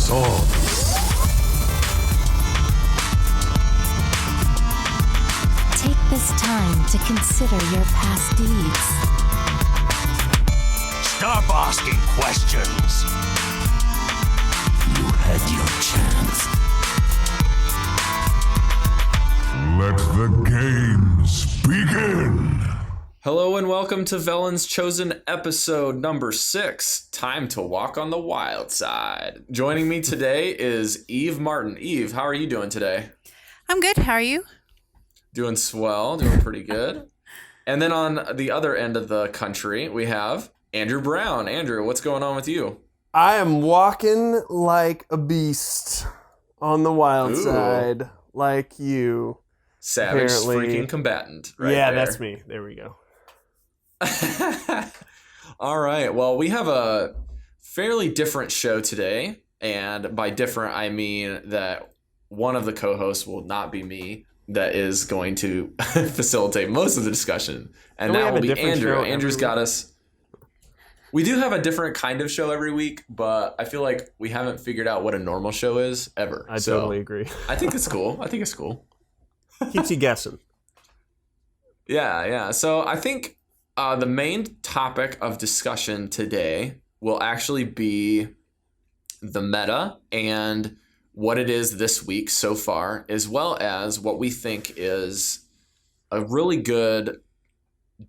swords. Take this time to consider your past deeds. Stop asking questions. You had your chance. Let the games begin. Hello and welcome to Velen's Chosen episode number 6, Time to Walk on the Wild Side. Joining me today is Evemartyn. Eve, how are you doing today? I'm good. How are you? Doing swell, doing pretty good. And then on the other end of the country, we have Andrew Brown. Andrew, what's going on with you? I am walking like a beast on the wild side, like you. Savage Apparently. freaking combatant right yeah, there. that's me. There we go. All right. Well, we have a fairly different show today. And by different, I mean that one of the co-hosts will not be me. That is going to facilitate most of the discussion. And that will be Andrew. Andrew's got us. We do have a different kind of show every week, but I feel like we haven't figured out what a normal show is ever. I totally agree. I think it's cool. Keeps you guessing. Yeah. So I think the main topic of discussion today will actually be the meta and what it is this week so far, as well as what we think is a really good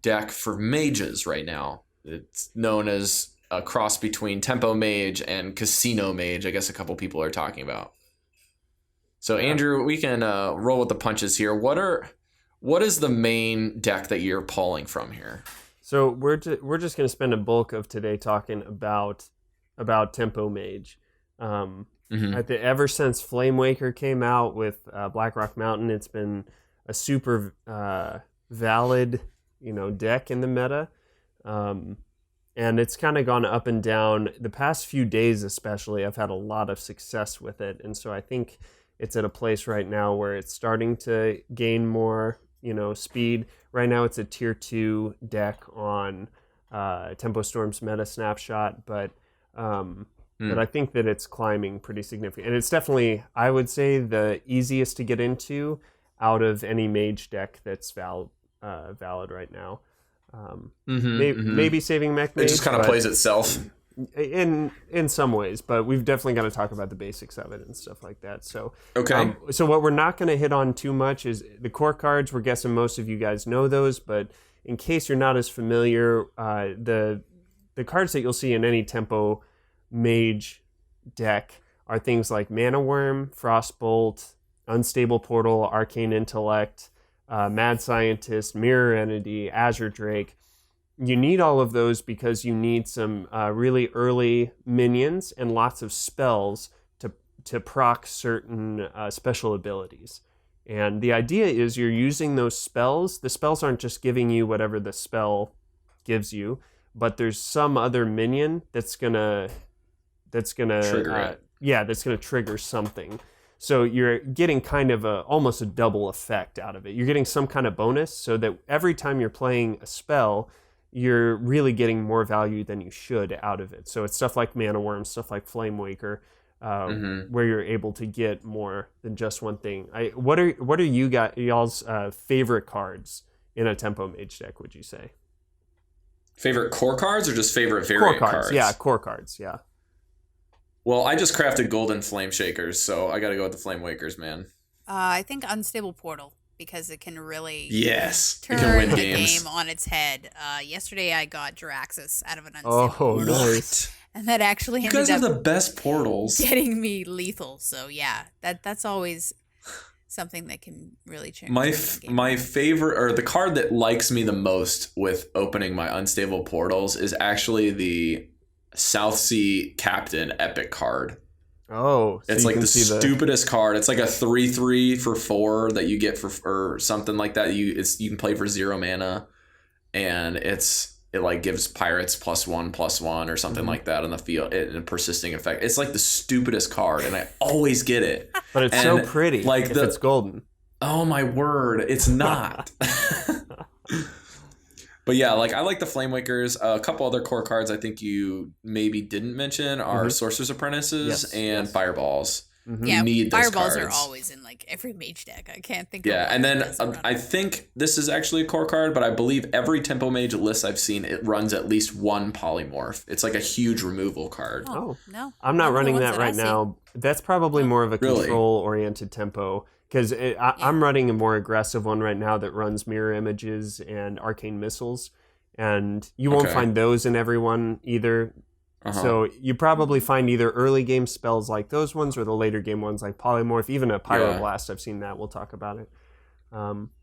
deck for mages right now. It's known as a cross between Tempo Mage and Casino Mage, I guess a couple people are talking about. So Andrew, we can roll with the punches here. What is the main deck that you're pulling from here? So we're just going to spend a bulk of today talking about Tempo Mage. Ever since Flame Waker came out with Blackrock Mountain, it's been a super valid, deck in the meta. And it's kind of gone up and down. The past few days especially, I've had a lot of success with it. And so I think it's at a place right now where it's starting to gain more, speed. Right now it's a tier 2 deck on Tempo Storm's meta snapshot, but I think that it's climbing pretty significantly. And it's definitely, I would say, the easiest to get into out of any mage deck that's valid right now. Maybe saving Mech Mage. It just kind of plays itself. In some ways, but we've definitely got to talk about the basics of it and stuff like that. So, okay. So what we're not going to hit on too much is the core cards. We're guessing most of you guys know those, but in case you're not as familiar, the cards that you'll see in any Tempo Mage deck are things like Mana Worm, Frostbolt, Unstable Portal, Arcane Intellect, Mad Scientist, Mirror Entity, Azure Drake. You need all of those because you need some really early minions and lots of spells to proc certain special abilities. And the idea is you're using those spells. The spells aren't just giving you whatever the spell gives you, but there's some other minion that's gonna trigger it. Yeah, that's gonna trigger something. So you're getting kind of almost a double effect out of it. You're getting some kind of bonus so that every time you're playing a spell, you're really getting more value than you should out of it. So it's stuff like Mana Worm, stuff like Flame Waker, where you're able to get more than just one thing. What are y'all's favorite cards in a Tempo Mage deck, would you say? Favorite core cards or just favorite variant cards? Yeah, core cards, yeah. Well, I just crafted golden Flame Shakers, so I got to go with the Flame Wakers, man. I think Unstable Portal, because it can really turn the games. game on its head. Yesterday I got Jiraxis out of an Unstable Portal. Nice. And that actually You ended guys have up the best portals. getting me lethal. So yeah, that's always something that can really change. My favorite, or the card that likes me the most with opening my Unstable Portals is actually the South Sea Captain epic card. Oh, so it's like the stupidest card. It's like a 3/3 for 4 that you get for or something like that. You can play for 0 mana, and it like gives pirates +1/+1 or something like that on the field. A persisting effect. It's like the stupidest card, and I always get it. But it's so pretty. Like it's golden. Oh my word! It's not. But yeah, like I like the Flame Wakers. A couple other core cards I think you maybe didn't mention are Sorcerer's Apprentices and Fireballs. Yeah, You need those fireballs cards. are always in like every mage deck. I can't think. Yeah, of and then I I think this is actually a core card, but I believe every Tempo Mage list I've seen, it runs at least one polymorph. It's like a huge removal card. Oh no, I'm not None of the running ones that right I see. now. That's probably more of a Really? control-oriented tempo because I'm running a more aggressive one right now that runs mirror images and arcane missiles, and you won't find those in everyone either. So you probably find either early game spells like those ones or the later game ones like Polymorph, even a Pyroblast. I've seen that. We'll talk about it.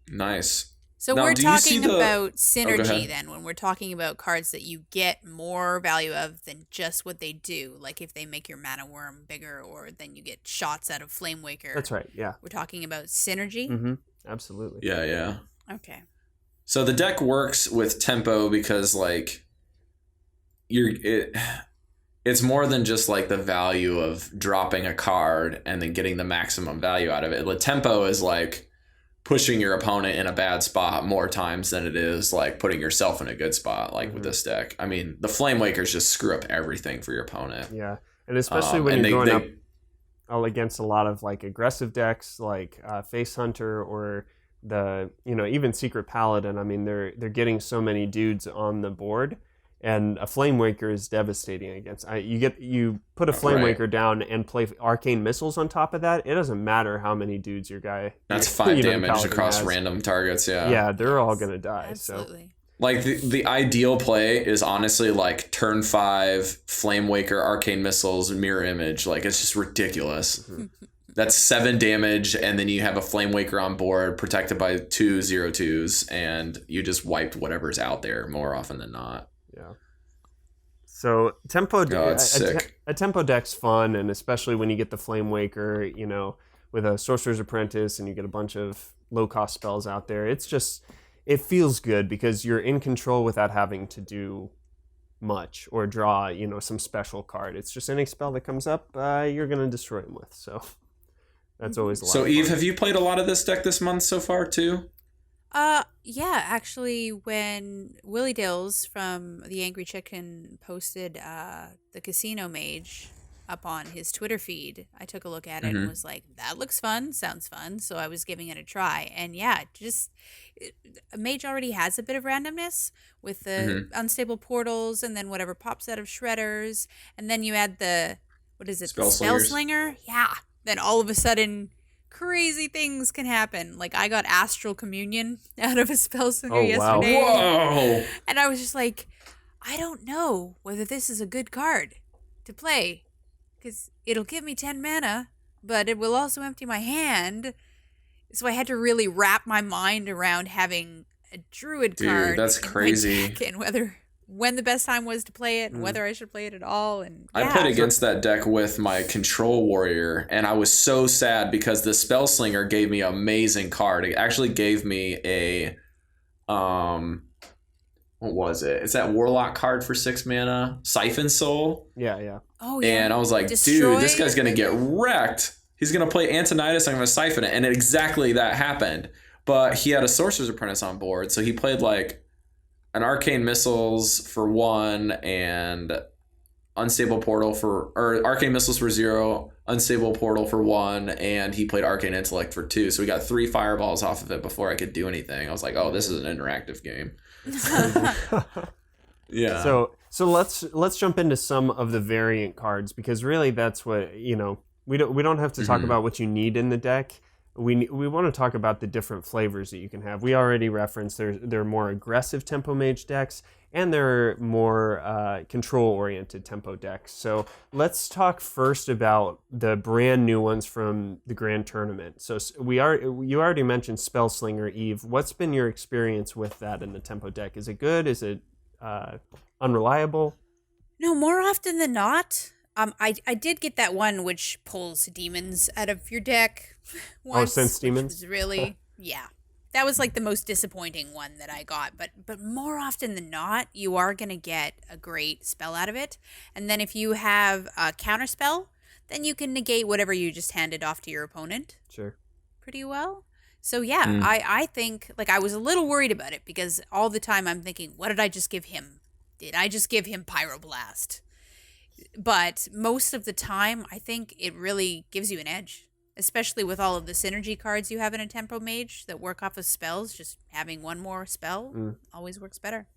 Nice. So Now, we're do you see talking the- about go synergy ahead. then when we're talking about cards that you get more value of than just what they do. Like if they make your mana worm bigger or then you get shots out of Flame Waker. That's right. Yeah. We're talking about synergy? Mm-hmm. Absolutely. Yeah. Okay. So the deck works with tempo because like it's more than just like the value of dropping a card and then getting the maximum value out of it. The tempo is like pushing your opponent in a bad spot more times than it is like putting yourself in a good spot, like with this deck. I mean, the Flame Wakers just screw up everything for your opponent. Yeah. And especially when and you're they- going up against a lot of like aggressive decks like Face Hunter or the even Secret Paladin. I mean, they're getting so many dudes on the board, and a Flame Waker is devastating against. You put a Flame Waker down and play arcane missiles on top of that. It doesn't matter how many dudes your guy. That's 5 the damage Paladin across has. random targets. Yeah. Yeah, they're all gonna die. Absolutely. Like the ideal play is honestly like turn 5 Flame Waker, arcane missiles, mirror image. Like it's just ridiculous. That's 7 damage, and then you have a Flame Waker on board protected by 2 0/2s, and you just wiped whatever's out there more often than not. Yeah. So tempo, it's sick. A tempo deck's fun, and especially when you get the Flame Waker, with a Sorcerer's Apprentice, and you get a bunch of low cost spells out there. It feels good because you're in control without having to do much or draw, some special card. It's just any spell that comes up, you're gonna destroy them with. So that's always a lot. So of Eve, fun. have you played a lot of this deck this month so far too? Yeah, actually, when Willie Dills from The Angry Chicken posted the Casino Mage up on his Twitter feed, I took a look at it and was like, that looks fun, sounds fun. So I was giving it a try. And yeah, a Mage already has a bit of randomness with the unstable portals and then whatever pops out of shredders. And then you add the Spell Spellslinger? Yeah. Then all of a sudden, crazy things can happen. Like I got Astral Communion out of a Spellslinger yesterday. Whoa! And I was just like, I don't know whether this is a good card to play. Because it'll give me 10 mana, but it will also empty my hand. So I had to really wrap my mind around having a Druid card. Dude, that's in my crazy. deck and when the best time was to play it and whether I should play it at all. And I played against that deck with my Control Warrior, and I was so sad because the Spellslinger gave me an amazing card. It actually gave me a what was it? It's that Warlock card for 6 mana, Siphon Soul. Yeah. Oh, yeah. And I was like, Destroy dude, this guy's going to get wrecked. He's going to play Antonidas. I'm going to siphon it. And exactly that happened. But he had a Sorcerer's Apprentice on board. So he played like an Arcane Missiles for 1 and Unstable Portal or Arcane Missiles for 0, Unstable Portal for 1, and he played Arcane Intellect for 2. So we got 3 fireballs off of it before I could do anything. I was like, oh, this is an interactive game. Yeah. So let's jump into some of the variant cards because really that's what we don't have to talk about what you need in the deck. We want to talk about the different flavors that you can have. We already referenced there are more aggressive tempo mage decks and there are more control oriented tempo decks. So let's talk first about the brand new ones from the Grand Tournament. So you already mentioned Spellslinger, Eve. What's been your experience with that in the tempo deck? Is it good? Is it unreliable? No, more often than not. I did get that one which pulls demons out of your deck once. Sense demons? Which was really, yeah. That was like the most disappointing one that I got. But more often than not, you are going to get a great spell out of it. And then if you have a counter spell, then you can negate whatever you just handed off to your opponent Sure. pretty well. So yeah, I think like I was a little worried about it because all the time I'm thinking, what did I just give him? Did I just give him Pyroblast? But most of the time, I think it really gives you an edge, especially with all of the synergy cards you have in a Tempo Mage that work off of spells. Just having one more spell always works better.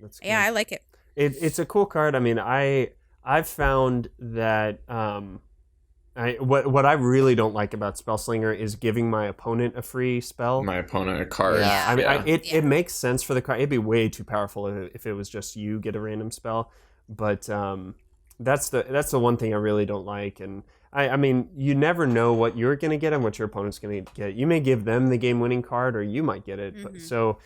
That's good. Yeah, I like it. It's a cool card. I mean, I've found that what I really don't like about Spellslinger is giving my opponent a free spell. My opponent a card. Yeah. I mean, it makes sense for the card. It'd be way too powerful if it was just you get a random spell. But that's the one thing I really don't like. And I mean, you never know what you're going to get and what your opponent's going to get. You may give them the game-winning card, or you might get it. But, so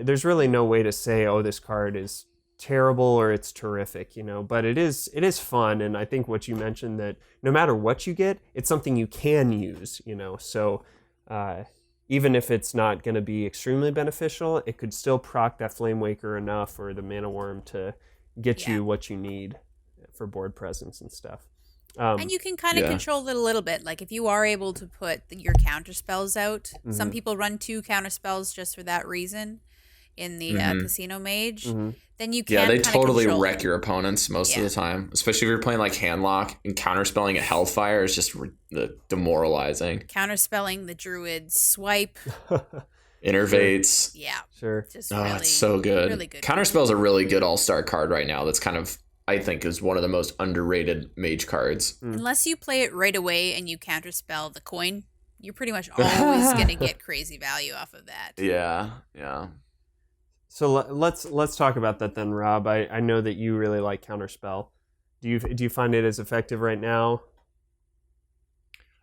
there's really no way to say, oh, this card is terrible or it's terrific, you know. But it is fun, and I think what you mentioned, that no matter what you get, it's something you can use, you know. So even if it's not going to be extremely beneficial, it could still proc that Flame Waker enough, or the Mana Worm, to get you what you need for board presence and stuff. And you can kind of control it a little bit. Like if you are able to put your counter spells out, some people run 2 counter spells just for that reason in the Casino Mage. Then you can they totally control wreck your opponents most of the time, especially if you're playing like Handlock, and counterspelling a Hellfire is just demoralizing. Counterspelling the Druid's Swipe. Innervates. Yeah. Sure. Just Oh, really, it's so good. Really good. Counterspell's a really good all-star card right now. That's kind of, I think, is one of the most underrated mage cards. Unless you play it right away and you counterspell the coin, you're pretty much always going to get crazy value off of that. Yeah. So let's talk about that then, Rob. I know that you really like Counterspell. Do you find it as effective right now?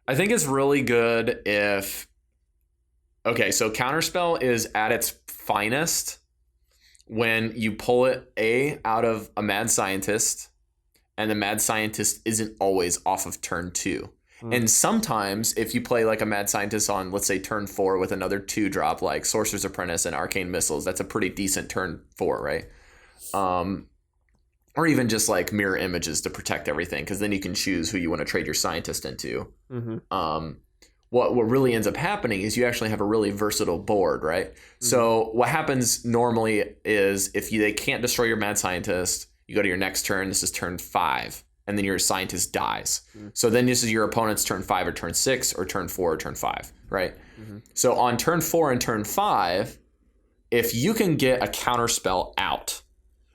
I think it's really good if... Okay, so Counterspell is at its finest when you pull it out of a Mad Scientist, and the Mad Scientist isn't always off of turn 2. And sometimes if you play like a Mad Scientist on, let's say, turn 4 with another 2-drop like Sorcerer's Apprentice and Arcane Missiles, that's a pretty decent turn 4, right? Or even just like mirror images to protect everything, because then you can choose who you want to trade your Scientist into. What really ends up happening is you actually have a really versatile board, right? So what happens normally is if they can't destroy your Mad Scientist, you go to your next turn. This is turn 5. And then your Scientist dies. So then this is your opponent's turn 5 or turn 6 or turn 4 or turn 5, right? So on turn 4 and turn 5, if you can get a counterspell out,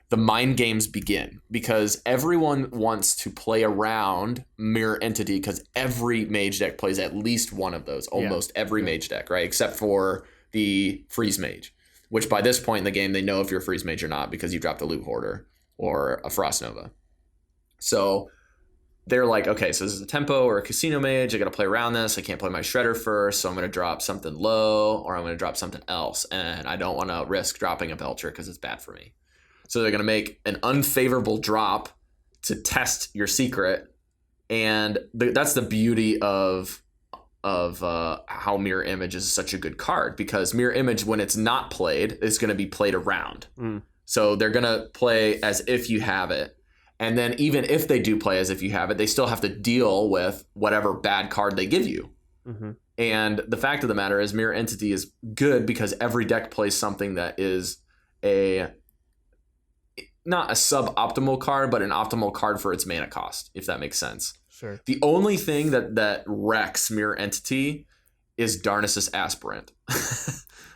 the mind games begin, because everyone wants to play around Mirror Entity, because every mage deck plays at least one of those, almost every mage deck, right? Except for the Freeze Mage, which by this point in the game, they know if you're a Freeze Mage or not because you dropped a Loot Hoarder or a Frost Nova. So they're like, okay, so this is a Tempo or a Casino Mage. I got to play around this. I can't play my Shredder first, so I'm going to drop something low, or I'm going to drop something else. And I don't want to risk dropping a Belcher because it's bad for me. So they're going to make an unfavorable drop to test your secret. And that's the beauty of how Mirror Image is such a good card, because Mirror Image, when it's not played, is going to be played around. So they're going to play as if you have it. And then even if they do play as if you have it, they still have to deal with whatever bad card they give you. And the fact of the matter is Mirror Entity is good because every deck plays something that is not a suboptimal card, but an optimal card for its mana cost, if that makes sense. Sure. The only thing that wrecks Mirror Entity is Darnassus Aspirant.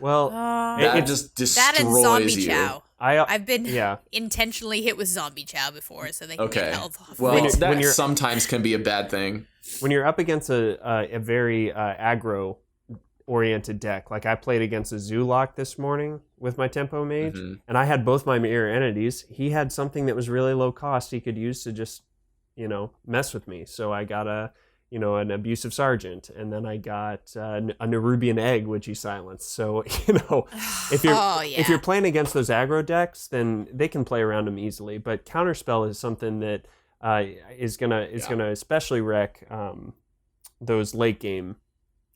Well, that just destroys that and Zombie you. Chow. I've been intentionally hit with Zombie Chow before, so they can get health off. Well, of it. that sometimes can be a bad thing. When you're up against a very aggro-oriented deck, like I played against a Zoolock this morning with my Tempo Mage, and I had both my mirror entities. He had something that was really low cost he could use to just, mess with me. So I got an Abusive Sergeant, and then I got a Nerubian Egg, which he silenced. So, if you're playing against those aggro decks, then they can play around them easily. But Counterspell is something that is gonna especially wreck those late game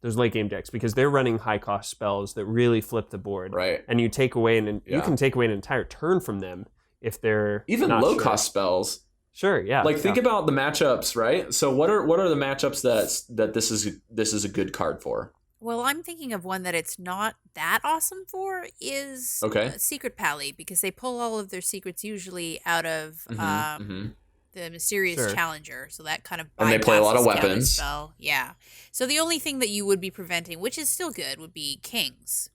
decks, because they're running high cost spells that really flip the board. Right. And you take away you can take away an entire turn from them if they're even not low sure. cost spells. Sure, yeah. Like think about the matchups, right? So what are the matchups that this is a good card for? Well, I'm thinking of one that it's not that awesome for is Okay. Secret Pally, because they pull all of their secrets usually out of the Mysterious Sure. Challenger, so that kind of bypasses And they play a lot of weapons. Counterspell. Yeah. So the only thing that you would be preventing, which is still good, would be Kings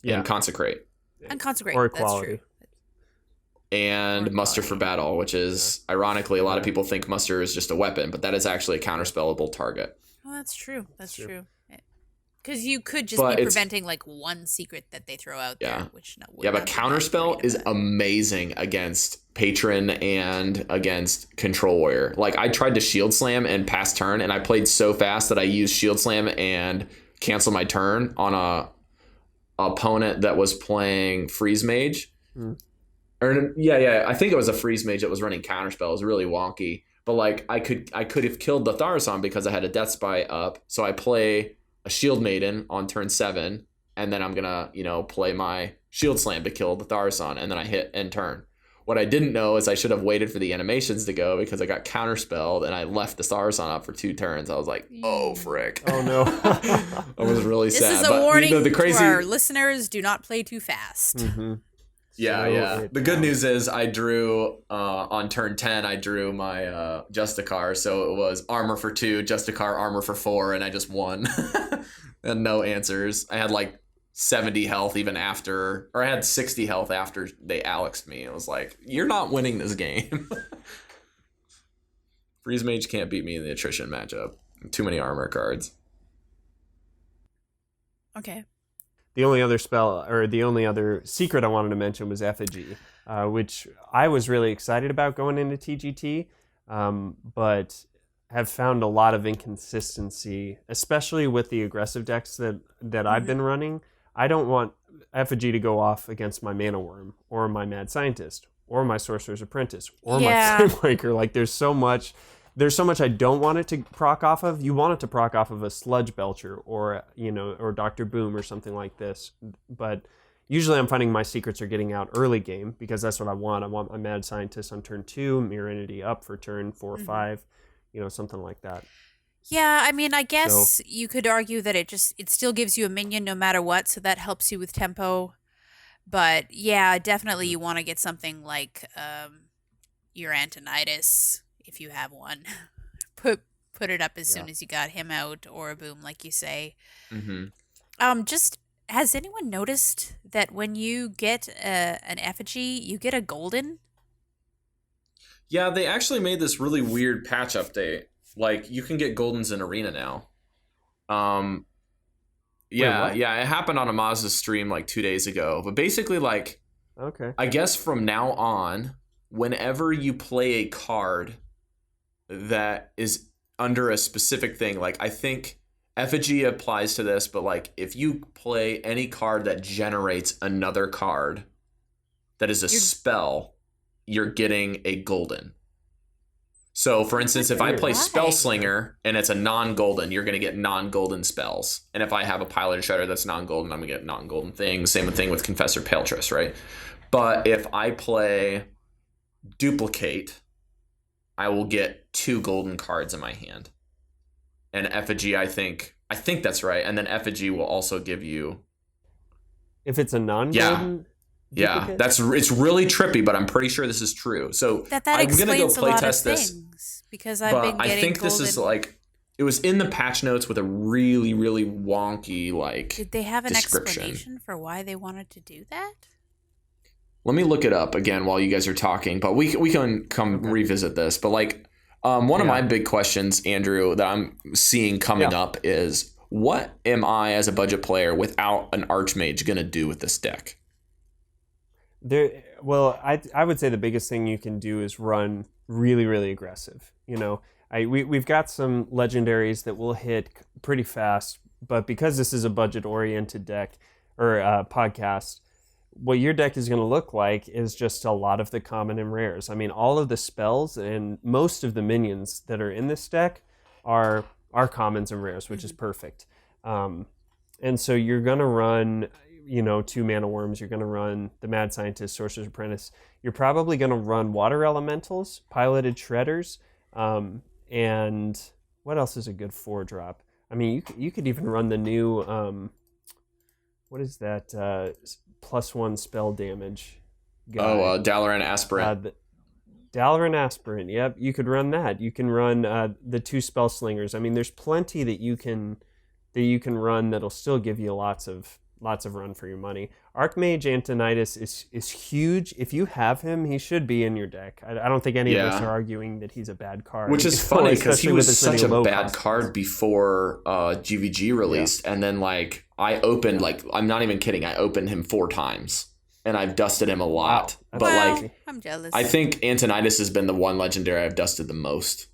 And Consecrate. and Consecrate. Or That's Equality. true. And Or Muster for Equality. Battle, which is, ironically, a lot of people think Muster is just a weapon, but that is actually a counterspellable target. Oh, that's true. That's true. Because you could just But be it's- preventing like one secret that they throw out Yeah. there, which would Yeah, but not be that Counterspell great is of a- amazing against Patron and against Control Warrior. Like, I tried to Shield Slam and pass turn, and I played so fast that I used Shield Slam and canceled my turn on a opponent that was playing Freeze Mage. Or I think it was a Freeze Mage that was running Counterspell. It was really wonky. But like, I could have killed the Thaurissan because I had a Death Spy up. So I play a Shield Maiden on turn 7, and then I'm gonna, play my Shield Slam to kill the Thaurissan, and then I hit end turn. What I didn't know is I should have waited for the animations to go because I got counterspelled and I left the Thaurissan up for 2 turns. I was like, oh frick. Oh no. I was really This sad. is a But, warning the crazy to our listeners: do not play too fast. Yeah. The good news is I drew on turn 10. I drew my Justicar, so it was armor for 2, Justicar armor for 4, and I just won. And no answers. I had like 70 health even after, or I had 60 health after they Alexed me. It was like, you're not winning this game. Freeze Mage can't beat me in the attrition matchup. Too many armor cards. Okay. The only other spell, or the only other secret I wanted to mention was Effigy, which I was really excited about going into TGT, but have found a lot of inconsistency, especially with the aggressive decks that I've been running. I don't want Effigy to go off against my Mana Worm, or my Mad Scientist, or my Sorcerer's Apprentice, or my Flame Waker. Like, there's so much I don't want it to proc off of. You want it to proc off of a Sludge Belcher or Dr. Boom or something like this. But usually I'm finding my secrets are getting out early game because that's what I want. I want my Mad Scientist on turn 2, Mirror Entity up for turn 4 or 5, something like that. Yeah, I mean, I guess you could argue that it still gives you a minion no matter what, so that helps you with tempo. But yeah, definitely you want to get something like your Antonitis, if you have one. Put it up as soon as you got him out, or a Boom, like you say. Just, has anyone noticed that when you get an Effigy, you get a golden? Yeah, they actually made this really weird patch update. Like, you can get Goldens in Arena now. It happened on Amaz's stream like 2 days ago. But basically, like, I guess from now on, whenever you play a card that is under a specific thing, like, I think Effigy applies to this, but like, if you play any card that generates another card that is a spell, you're getting a golden. So, for instance, if I play Spellslinger and it's a non-golden, you're going to get non-golden spells. And if I have a Pilot Shredder that's non-golden, I'm going to get non-golden things. Same thing with Confessor Paletress, right? But if I play Duplicate, I will get 2 golden cards in my hand. And Effigy, I think that's right. And then Effigy will also give you... If it's a non-golden... Yeah, it's really trippy, but I'm pretty sure this is true. So that I'm gonna go explains play a lot test of this. things, because I've been getting I think this is like, it was in the patch notes with a really, really wonky like. Did they have an description. explanation for why they wanted to do that? Let me look it up again while you guys are talking, but we can come revisit this. But like, one of my big questions, Andrew, that I'm seeing coming up is, what am I as a budget player without an Archmage gonna do with this deck? I would say the biggest thing you can do is run really, really aggressive. We've got some legendaries that will hit pretty fast, but because this is a budget-oriented deck or podcast, what your deck is going to look like is just a lot of the common and rares. I mean, all of the spells and most of the minions that are in this deck are commons and rares, which is perfect. And so you're going to run... 2 Mana Worms, you're going to run the Mad Scientist, Sorcerer's Apprentice. You're probably going to run Water Elementals, Piloted Shredders, and what else is a good 4-drop? I mean, you could even run the new what is that +1 spell damage guy? Dalaran Aspirant. Dalaran Aspirant. Yep, you could run that. You can run the 2 spell slingers. I mean, there's plenty that you can run that'll still give you lots of run for your money. Archmage Antonidas is huge. If you have him, he should be in your deck. I don't think any of us are arguing that he's a bad card. Which is funny because he was such a bad card before GVG released, and then like I opened I'm not even kidding. I opened him 4 times, and I've dusted him a lot. Wow. But Well, I'm jealous. I think Antonidas has been the one legendary I've dusted the most.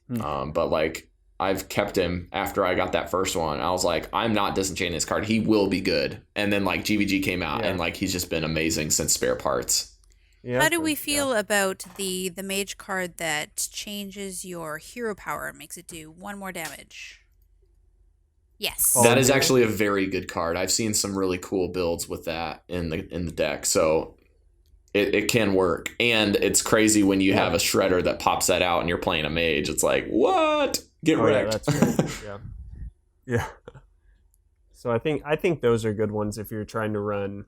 But like I've kept him after I got that first one. I was like, I'm not disenchanting this card. He will be good. And then like GVG came out and like he's just been amazing since Spare Parts. Yeah, How do we feel about the mage card that changes your hero power and makes it do 1 more damage? Yes. That is actually a very good card. I've seen some really cool builds with that in the deck. So it can work. And it's crazy when you have a shredder that pops that out and you're playing a mage. It's like, what? Get wrecked. Yeah, that's great. Yeah. So I think those are good ones if you're trying to run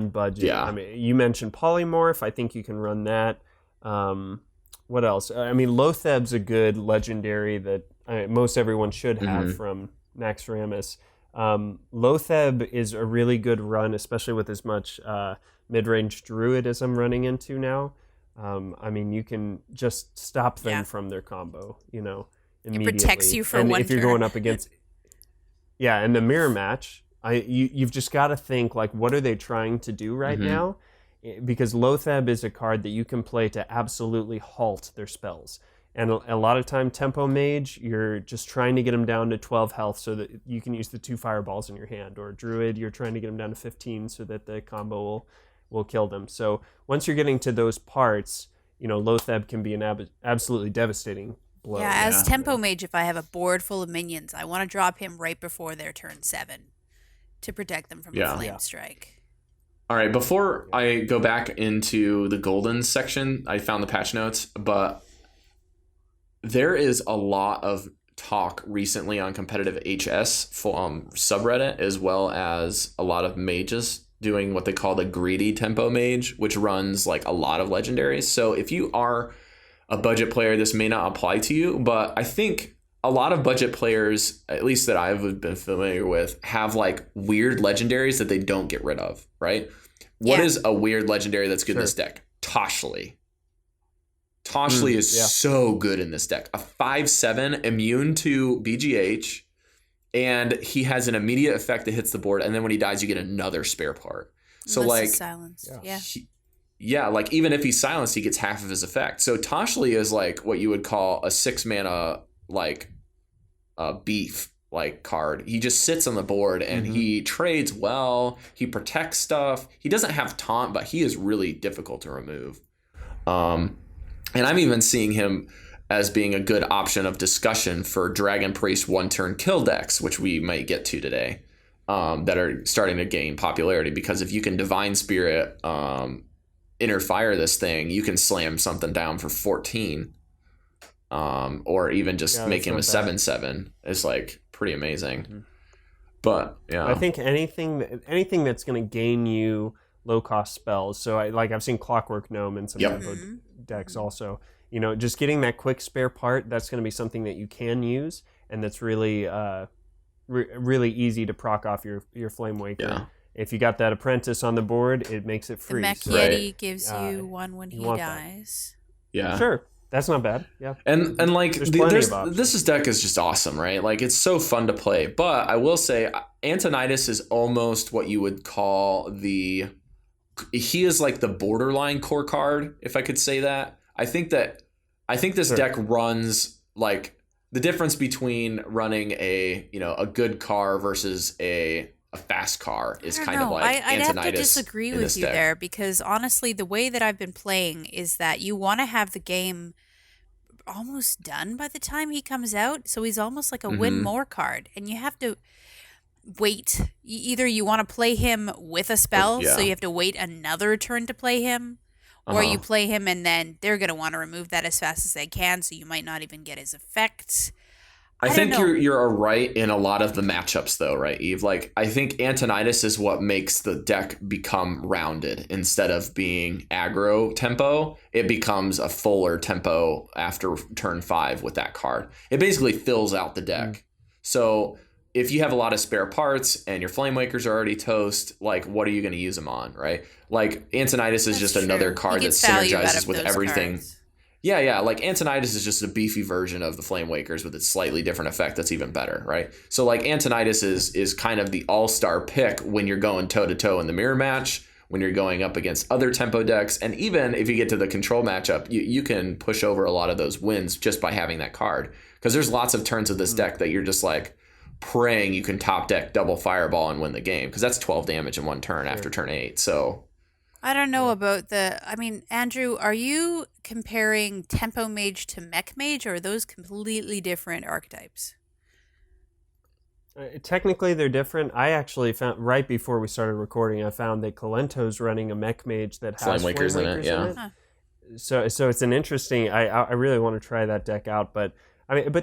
budget. Yeah. I mean, you mentioned Polymorph. I think you can run that. What else? I mean, Lotheb's a good legendary that most everyone should have from Naxxramas. Lotheb is a really good run, especially with as much mid-range druid as I'm running into now. I mean, you can just stop them from their combo, immediately. It protects you for and one if you're turn. going up against, and the mirror match, you've just got to think like, what are they trying to do right now? Because Lotheb is a card that you can play to absolutely halt their spells. And a lot of time, Tempo Mage, you're just trying to get them down to 12 health so that you can use the 2 fireballs in your hand. Or Druid, you're trying to get them down to 15 so that the combo will kill them. So once you're getting to those parts, Lotheb can be an absolutely devastating blow. Yeah, as Tempo Mage, if I have a board full of minions, I want to drop him right before their turn 7 to protect them from a flame strike. All right, before I go back into the golden section, I found the patch notes, but there is a lot of talk recently on competitive HS subreddit, as well as a lot of mages doing what they call the greedy tempo mage, which runs like a lot of legendaries. So if you are a budget player, this may not apply to you, but I think a lot of budget players, at least that I've been familiar with, have like weird legendaries that they don't get rid of, right? What is a weird legendary that's good in this deck? Toshly. Toshly is so good in this deck. A 5/7 immune to BGH, and he has an immediate effect that hits the board, and then when he dies, you get another spare part. So Unless like, he's silenced. like even if he's silenced, he gets half of his effect. So Toshly is like what you would call a 6 mana like beef like card. He just sits on the board and he trades well. He protects stuff. He doesn't have taunt, but he is really difficult to remove. And I'm even seeing him as being a good option of discussion for Dragon Priest 1-turn kill decks, which we might get to today, that are starting to gain popularity. Because if you can Divine Spirit Inner Fire this thing, you can slam something down for 14. Or even just make him a 7/7 is like pretty amazing. But I think anything that's going to gain you low cost spells. So I've seen Clockwork Gnome in some tempo decks also. Just getting that quick spare part, that's going to be something that you can use, and that's really really easy to proc off your Flame Waker. Yeah. If you got that Apprentice on the board, it makes it free. The Mech Yeti gives you 1 when he dies. Yeah. Sure. That's not bad. Yeah. And like this deck is just awesome, right? Like it's so fun to play. But I will say Antonidas is almost what you would call he is like the borderline core card, if I could say that. I think this deck runs like the difference between running a good car versus a fast car is kind of like I'd Antonidas. have to disagree with you there, because honestly, the way that I've been playing is that you want to have the game almost done by the time he comes out, so he's almost like a win more card, and you have to wait. Either you want to play him with a spell, so you have to wait another turn to play him, or you play him and then they're going to want to remove that as fast as they can, so you might not even get his effect. I don't think know. you're right in a lot of the matchups, though, right, Eve? Like, I think Antonidas is what makes the deck become rounded instead of being aggro tempo. It becomes a fuller tempo after turn 5 with that card. It basically fills out the deck. So if you have a lot of spare parts and your Flame Wakers are already toast, like, what are you going to use them on, right? Like, Antonidas is just another card that synergizes with everything. Cards. Yeah, like Antonidas is just a beefy version of the Flame Wakers with its slightly different effect that's even better, right? So like Antonidas is kind of the all-star pick when you're going toe-to-toe in the mirror match, when you're going up against other tempo decks, and even if you get to the control matchup, you can push over a lot of those wins just by having that card. Because there's lots of turns of this deck that you're just like praying you can top deck double Fireball and win the game, because that's 12 damage in one turn after turn 8, so... I don't know about Andrew, are you comparing Tempo Mage to Mech Mage, or are those completely different archetypes? Technically, they're different. I actually found, right before we started recording, I found that Kalento's running a Mech Mage that has Flame Wakers in it, yeah. Huh. So it's an interesting... I really want to try that deck out, but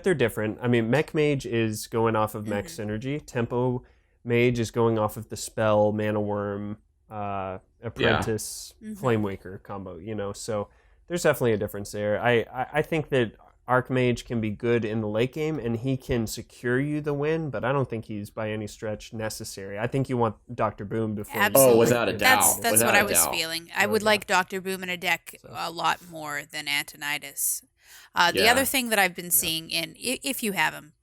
they're different. I mean, Mech Mage is going off of Mech Synergy. Tempo Mage is going off of the spell, Mana Worm, Apprentice, Flame Waker combo, so there's definitely a difference there. I think that Archmage can be good in the late game and he can secure you the win, but I don't think he's by any stretch necessary. I think you want Dr. Boom before. Absolutely. Oh, without a doubt. That's Without what a I was doubt. feeling. I would like Dr. Boom in a deck a lot more than Antonidas. The other thing that I've been seeing if you have him,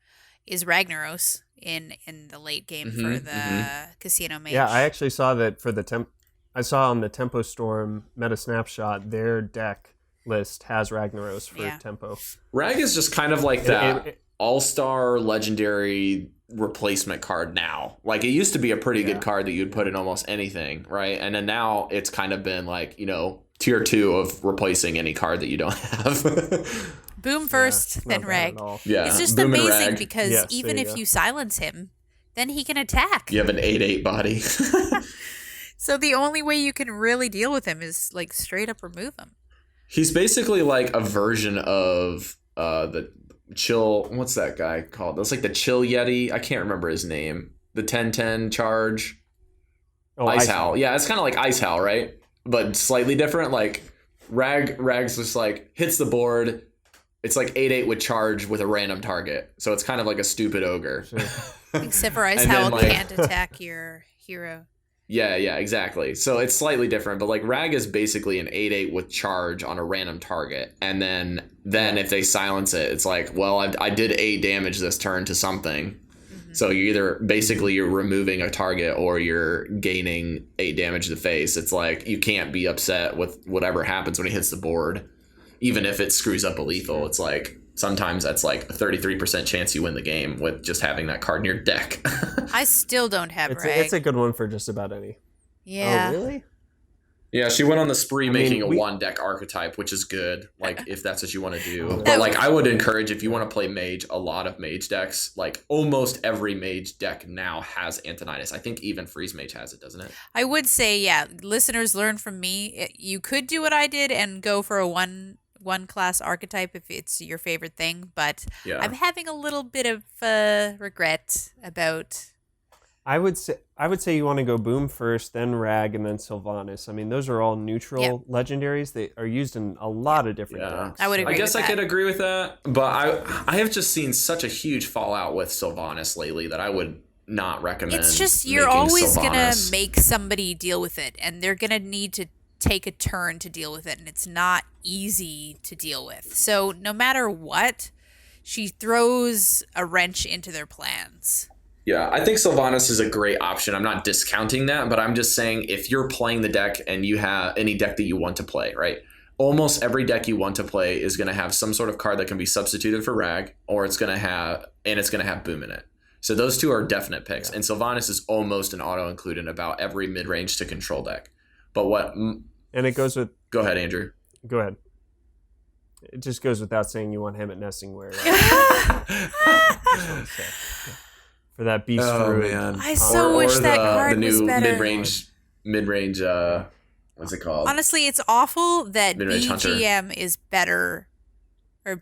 is Ragnaros in the late game for the Casino Mage. Yeah, I actually saw that for the I saw on the Tempo Storm meta snapshot, their deck list has Ragnaros for Tempo. Rag is just kind of like that all-star legendary replacement card now. Like, it used to be a pretty good card that you'd put in almost anything, right? And then now it's kind of been like, tier 2 of replacing any card that you don't have. Boom first, then Rag. Yeah, it's just Boom and amazing Rag. because even if you silence him, then he can attack. You have an 8/8 body. So the only way you can really deal with him is like straight up remove him. He's basically like a version of the Chill. What's that guy called? That's like the Chill Yeti. I can't remember his name. The 10/10 charge. Oh, Ice Howl. Yeah, it's kind of like Ice Howl, right? But slightly different. Like Rag's just like hits the board. It's like 8/8 with charge with a random target. So it's kind of like a stupid ogre. Sure. Except for Ice Howl can't attack your hero. Yeah, exactly. So it's slightly different, but like Rag is basically an 8/8 with charge on a random target. And then if they silence it, it's like, well, I did 8 damage this turn to something. So you're removing a target or you're gaining 8 damage to the face. It's like you can't be upset with whatever happens when he hits the board, even if it screws up a lethal. It's like sometimes that's like a 33% chance you win the game with just having that card in your deck. I still don't have Rag. It's a good one for just about any. Yeah. Oh, really? Yeah, she went on the spree making a 1-deck archetype, which is good, like, if that's what you want to do. But, like, I would encourage, if you want to play Mage, a lot of Mage decks, like, almost every Mage deck now has Antonidas. I think even Freeze Mage has it, doesn't it? I would say, listeners learn from me. You could do what I did and go for a one class archetype if it's your favorite thing, but I'm having a little bit of regret about... I would say you want to go Boom first, then Rag, and then Sylvanas. I mean, those are all neutral legendaries. They are used in a lot of different decks. I would agree. I guess with I that. could agree with that, but I have just seen such a huge fallout with Sylvanas lately that I would not recommend. It's just you're making always gonna Sylvanas. make somebody deal with it, and they're gonna need to take a turn to deal with it, and it's not easy to deal with. So no matter what, she throws a wrench into their plans. Yeah, I think Sylvanas is a great option. I'm not discounting that, but I'm just saying if you're playing the deck and you have any deck that you want to play, right? Almost every deck you want to play is going to have some sort of card that can be substituted for Rag, or it's going to have Boom in it. So those two are definite picks. And Sylvanas is almost an auto include in about every mid-range to control deck. But And it goes with... Go ahead, Andrew. Go ahead. It just goes without saying you want him at Nessingware. Right? For that beast druid. Man. I so wish that card the was new better. mid-range what's it called? Honestly, it's awful that Mid-range hunter. BGM is better, or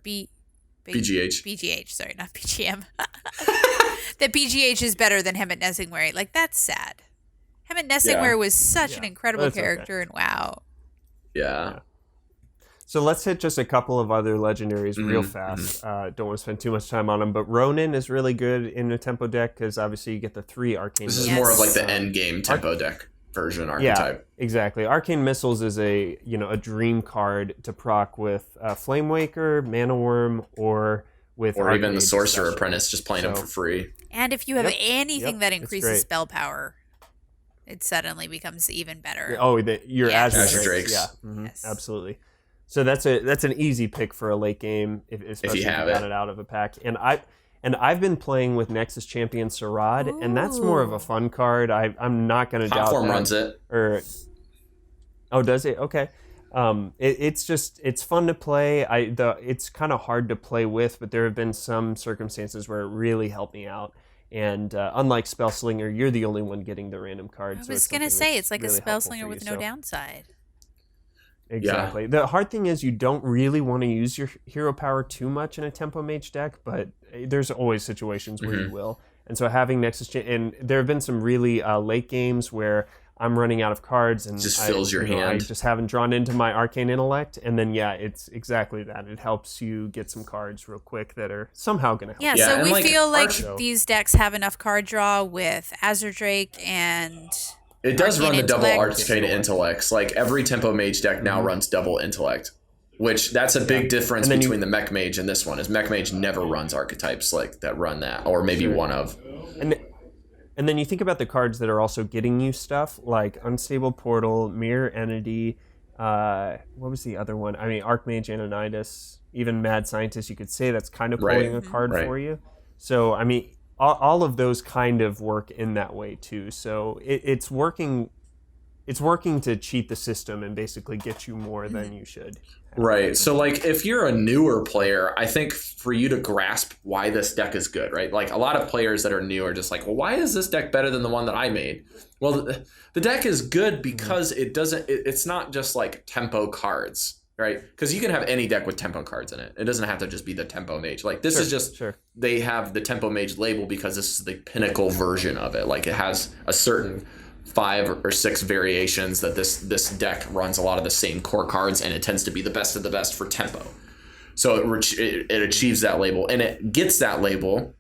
BGH. BGH, sorry, not BGM. That BGH is better than Hemet Nesingwary. Like, that's sad. Hemet Nesingwary was such an incredible character, and wow. Yeah. So let's hit just a couple of other legendaries real fast. Don't want to spend too much time on them, but Ronin is really good in a tempo deck because obviously you get the 3 arcane. This is more of like the end game tempo deck version archetype. Yeah, exactly. Arcane Missiles is a dream card to proc with Flame Waker, Mana Worm, or even the Sorcerer Apprentice, just playing them for free. And if you have anything that increases spell power, it suddenly becomes even better. Oh, your Azure Drakes. Yeah, yes. Absolutely. So that's an easy pick for a late game, especially if you got it out of a pack. And I've been playing with Nexus Champion Sarad, and that's more of a fun card. I'm not going to doubt that. Platform runs it. Does it? Okay. It's fun to play. It's kind of hard to play with, but there have been some circumstances where it really helped me out. And unlike Spellslinger, you're the only one getting the random card. I was going to say, it's like really a Spellslinger with no downside. Exactly. Yeah. The hard thing is you don't really want to use your hero power too much in a Tempo Mage deck, but there's always situations where you will. And so having Nexus... And there have been some really late games where I'm running out of cards and just fills your hand. I just haven't drawn into my Arcane Intellect, and then it's exactly that. It helps you get some cards real quick that are somehow going to help. Yeah, so we feel like these decks have enough card draw with Azure Drake and... It does run the double Arcane Intellects. Like every Tempo Mage deck now runs double Intellect, which that's a big difference between the Mech Mage and this one. Is Mech Mage never runs archetypes like that run that, or maybe one of. And then you think about the cards that are also getting you stuff like Unstable Portal, Mirror Entity. What was the other one? I mean, Archmage Ananidas, even Mad Scientist. You could say that's kind of pulling a card for you. So I mean. All of those kind of work in that way too. So it's working to cheat the system and basically get you more than you should. Right. So like if you're a newer player, I think for you to grasp why this deck is good, right? Like a lot of players that are new are just like, well, why is this deck better than the one that I made? Well, the deck is good because it's not just like tempo cards. Right, because you can have any deck with tempo cards in it. It doesn't have to just be the Tempo Mage. Like this is just they have the Tempo Mage label because this is the pinnacle version of it. Like it has a certain 5 or 6 variations that this deck runs a lot of the same core cards, and it tends to be the best of the best for tempo. So it achieves that label, and it gets that label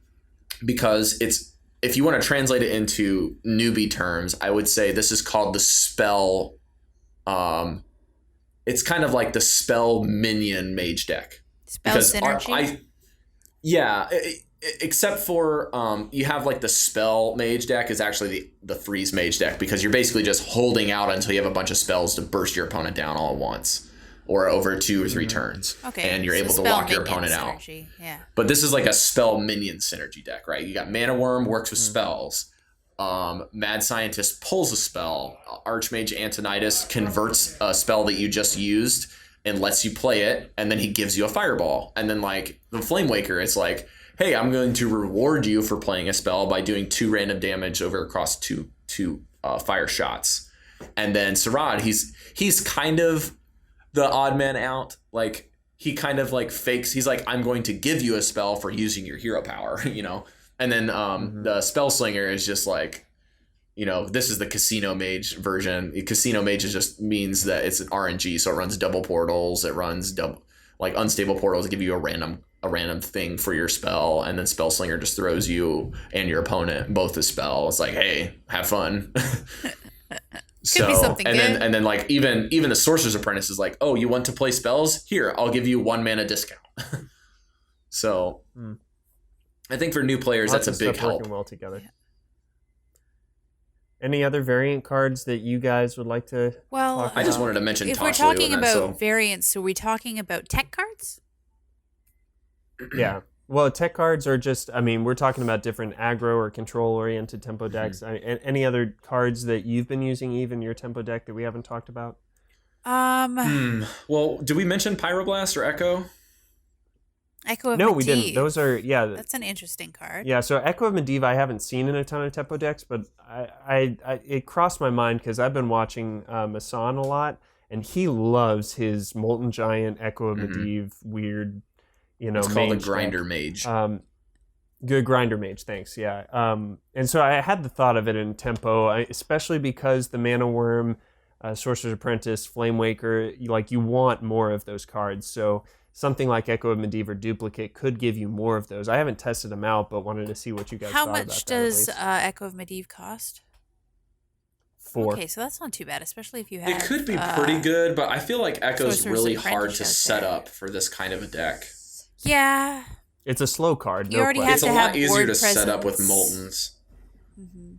because it's, if you want to translate it into newbie terms, I would say this is called the spell. It's kind of like the spell minion mage deck. Spell synergy? Except for you have like the spell mage deck is actually the freeze mage deck because you're basically just holding out until you have a bunch of spells to burst your opponent down all at once or over 2 or 3 turns. Okay, and you're able to lock your opponent out. Yeah. But this is like a spell minion synergy deck, right? You got Mana Worm works with spells. Mad Scientist pulls a spell. Archmage Antonidas converts a spell that you just used and lets you play it, and then he gives you a fireball. And then like the Flame Waker, it's like, hey, I'm going to reward you for playing a spell by doing 2 random damage across two fire shots. And then Sarad, he's kind of the odd man out. Like he kind of like fakes. He's like, I'm going to give you a spell for using your hero power, you know. And then the Spellslinger is just like, you know, this is the Casino Mage version. Casino Mage just means that it's an RNG, so it runs double portals. It runs double, like unstable portals give you a random thing for your spell, and then Spellslinger just throws you and your opponent both a spell. It's like, hey, have fun. Could be something good. And then like even the Sorcerer's Apprentice is like, oh, you want to play spells? Here, I'll give you 1 mana discount. So. I think for new players, that's a big help. Working well together. Yeah. Any other variant cards that you guys would like to talk about? I just wanted to mention if we're talking about variants, are we talking about tech cards? Yeah. Well, tech cards are just, I mean, we're talking about different aggro or control-oriented tempo decks. Any other cards that you've been using, even your tempo deck, that we haven't talked about? Well, did we mention Pyroblast or Echo? Echo of No, Medivh. we didn't. Those are, That's an interesting card. Yeah, so Echo of Medivh I haven't seen in a ton of tempo decks, but I it crossed my mind because I've been watching Masan a lot, and he loves his Molten Giant Echo of Medivh weird, It's called a mage grinder deck. mage. Good grinder mage, thanks. Yeah. And so I had the thought of it in tempo, especially because the Mana Worm, Sorcerer's Apprentice, Flame Waker, you want more of those cards. So something like Echo of Medivh or Duplicate could give you more of those. I haven't tested them out, but wanted to see what you guys How thought about that. much does Echo of Medivh cost? 4. Okay, so that's not too bad, especially if you have... It could be pretty good, but I feel like Echo's Sorcerer's really Apprentice hard to out set there. up for this kind of a deck. Yeah. It's a slow card. You no already question. have It's a to lot have easier board to set up with presence. Moltons.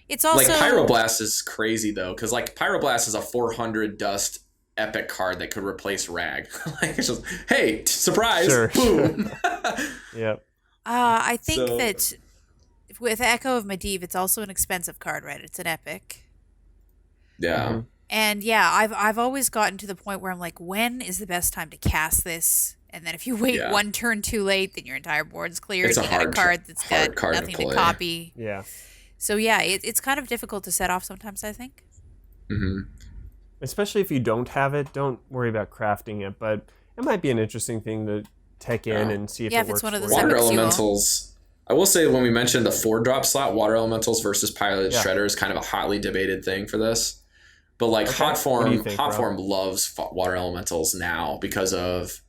It's also... Like Pyroblast is crazy though, because like Pyroblast is a 400 dust epic card that could replace Rag. Like it's just, hey, surprise, Sure, boom. Yep. I think So- that with Echo of Medivh, it's also an expensive card, right? It's an epic. Yeah. Mm-hmm. And yeah, I've always gotten to the point where I'm like, when is the best time to cast this? And then if you wait Yeah. one turn too late, then your entire board's cleared. It's a You got a hard card that's hard got card to nothing to play. copy. Yeah. So yeah, it's kind of difficult to set off sometimes, I think. Mm-hmm. Especially if you don't have it, don't worry about crafting it. But it might be an interesting thing to tech in and see if Yeah, it if it's works one of for those you. Water epics you will. Elementals. I will say when we mentioned the 4-drop slot, Water Elementals versus Piloted Yeah. Shredder is kind of a hotly debated thing for this. But like Okay. Hot What do Form, you think, Hot Rob? Form loves Water Elementals now because of